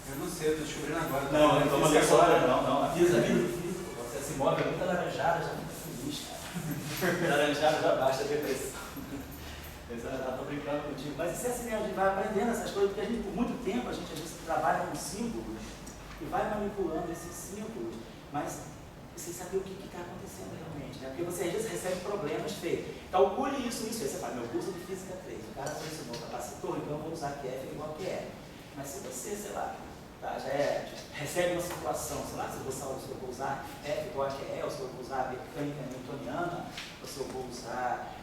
Speaker 4: Eu não sei, eu estou descobrindo agora.
Speaker 2: Não, então uma vez agora, não. A vida do físico, você se move muito alaranjada, já fica feliz, cara. Alaranjada já baixa a depressão. Eu estou brincando contigo. Mas isso é assim, a gente vai aprendendo essas coisas, porque a gente, por muito tempo, a gente às vezes trabalha com símbolos e vai manipulando esses símbolos, mas sem saber o que está acontecendo realmente, né? Porque você às vezes recebe problemas feios. Calcule isso. Aí você fala, meu curso de física 3, o cara só ensinou capacitor, então eu vou usar QF igual a QE. Mas se você, sei lá, tá, recebe uma situação, sei lá, se eu vou usar F igual a QE, ou se eu vou usar a mecânica newtoniana, ou se eu vou usar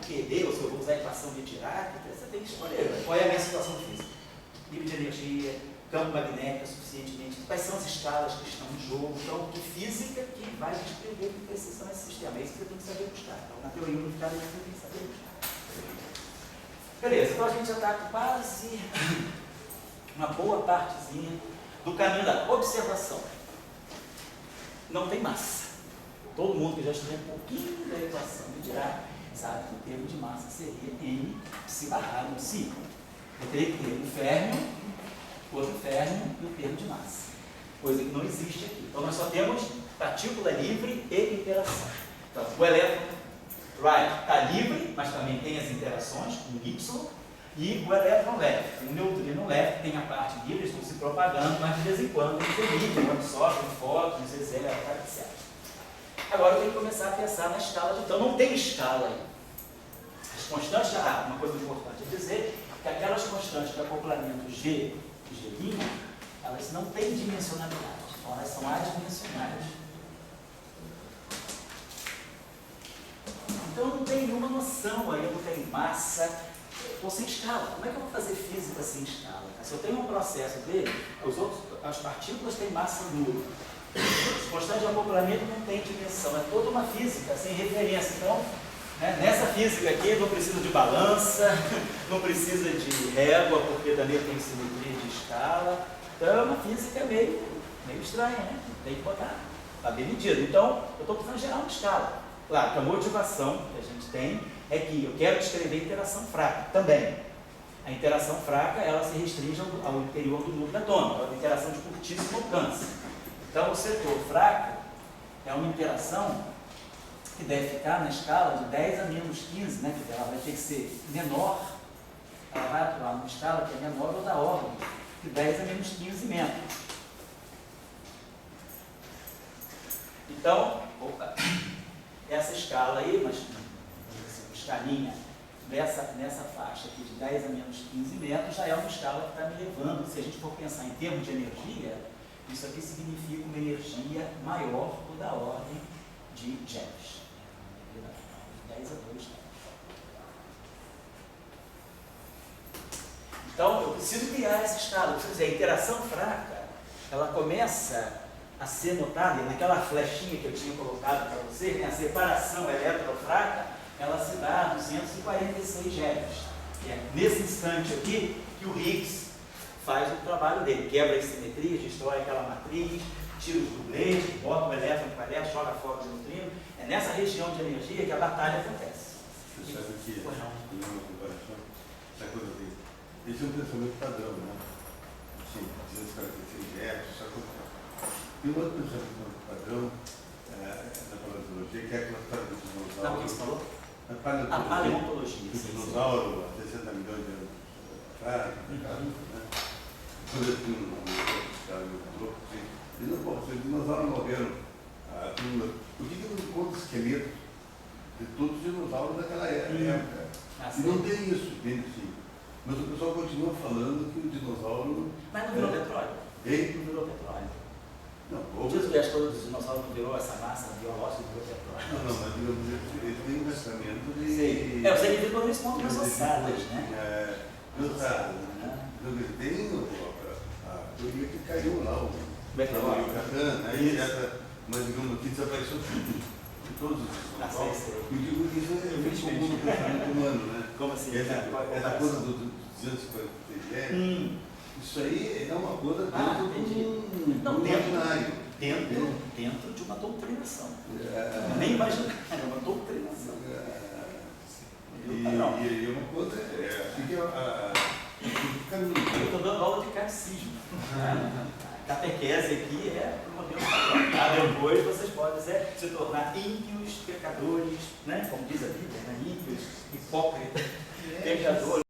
Speaker 2: QED, ou se eu vou usar a equação de Dirac, você tem que escolher qual é a minha situação física. Nível de energia, campo magnético suficientemente, quais são as escalas que estão em jogo, então que física que vai descrever o que precisa nesse sistema. É isso que você tem que saber buscar. Então, na teoria unificada, você tem que saber buscar. Beleza, então a gente já está quase uma boa partezinha do caminho da observação. Não tem massa. Todo mundo que já estudou um pouquinho da equação de Dirac sabe que o termo de massa seria M psi barrado no psi. Eu teria que ter um férmio, outro férmio e o termo de massa. Coisa que não existe aqui. Então nós só temos partícula livre e interação. Então o elétron está livre, mas também tem as interações com Y, e o elétron leve. O neutrino leve tem a parte livre, eles estão se propagando, mas de vez em quando eles emitem, absorvem fótons, etc. Agora eu tenho que começar a pensar na escala. Então não tem escala aí. A constantes, uma coisa importante é dizer que aquelas constantes de acoplamento G e G', elas não têm dimensionalidade, então elas são adimensionais. Então eu não tenho nenhuma noção aí, eu não tenho massa, estou sem escala. Como é que eu vou fazer física sem escala? Se eu tenho um processo dele, as partículas têm massa nula. Os constantes de acoplamento não têm dimensão, é toda uma física sem referência. Então, né, nessa física aqui não precisa de balança, não precisa de régua, porque também tem simetria de escala. Então é uma física meio estranha, né? Tem que botar, está bem medido. Então, eu estou precisando gerar uma escala. Claro que a motivação que a gente tem é que eu quero descrever interação fraca também. A interação fraca, ela se restringe ao interior do núcleo atômico, é uma interação de curtíssimo alcance. Então, o setor fraco é uma interação que deve ficar na escala de 10 a menos 15, né? Porque ela vai ter que ser menor, ela vai atuar numa escala que é menor ou da ordem de 10 a menos 15 metros. Então, essa escala aí, mas uma escalinha nessa faixa aqui de 10 a menos 15 metros, já é uma escala que está me levando, se a gente for pensar em termos de energia, isso aqui significa uma energia maior ou da ordem de joules. 10 a 2. Então, eu preciso criar essa escala, eu preciso dizer, a interação fraca, ela começa a ser notada, naquela flechinha que eu tinha colocado para você, né, a separação eletrofraca, ela se dá a 246 joules. E é nesse instante aqui que o Higgs faz o trabalho dele, quebra as simetrias, destrói aquela matriz, tira os dublês, bota o elétron com o elétron, joga fora o neutrino. É nessa região de energia que a batalha acontece.
Speaker 1: Você sabe que, uma comparação, essa coisa dele, esse é um pensamento padrão, né? Assim, 246 Hz, só que tem um outro pensamento padrão na paleontologia, que é aquela história do dinossauro.
Speaker 2: Sabe o que você falou?
Speaker 1: A paleontologia.
Speaker 2: O
Speaker 1: dinossauro, há 60 milhões de anos atrás, né? Quando eu tinha um louco, assim, os dinossauros morreram. Por que eu não encontro esqueletos de todos os dinossauros daquela época? E não tem isso, entende? Sim. Mas o pessoal continua falando que o dinossauro...
Speaker 2: Mas não virou petróleo.
Speaker 1: Ei?
Speaker 2: Não virou petróleo.
Speaker 1: Não,
Speaker 2: Diz que as coisas dos dinossauros não virou essa massa biológica, não virou petróleo.
Speaker 1: não, mas digamos, ele tem um pensamento de...
Speaker 2: Sim. Os indivíduos respondem as ossadas, né?
Speaker 1: Ossadas, né? Então, ele tem a teoria que caiu lá, o Yucatán, né? Etc. Mas, digamos, aqui desapareceu tudo. Todos os dinossauros. E digo que isso é muito comum no pensamento humano, né?
Speaker 2: Como assim?
Speaker 1: Essa coisa do 246 isso aí é uma coisa dentro do imaginário.
Speaker 2: Dentro de uma doutrinação. Nem imaginário, é uma doutrinação.
Speaker 1: E é uma coisa, assim que é caminho.
Speaker 2: Eu estou dando aula de catecismo. A catequese aqui é o modelo padrão. Depois vocês podem se tornar ímpios, pecadores, né? Como diz a Bíblia, né? Ímpios, hipócritas, pecadores.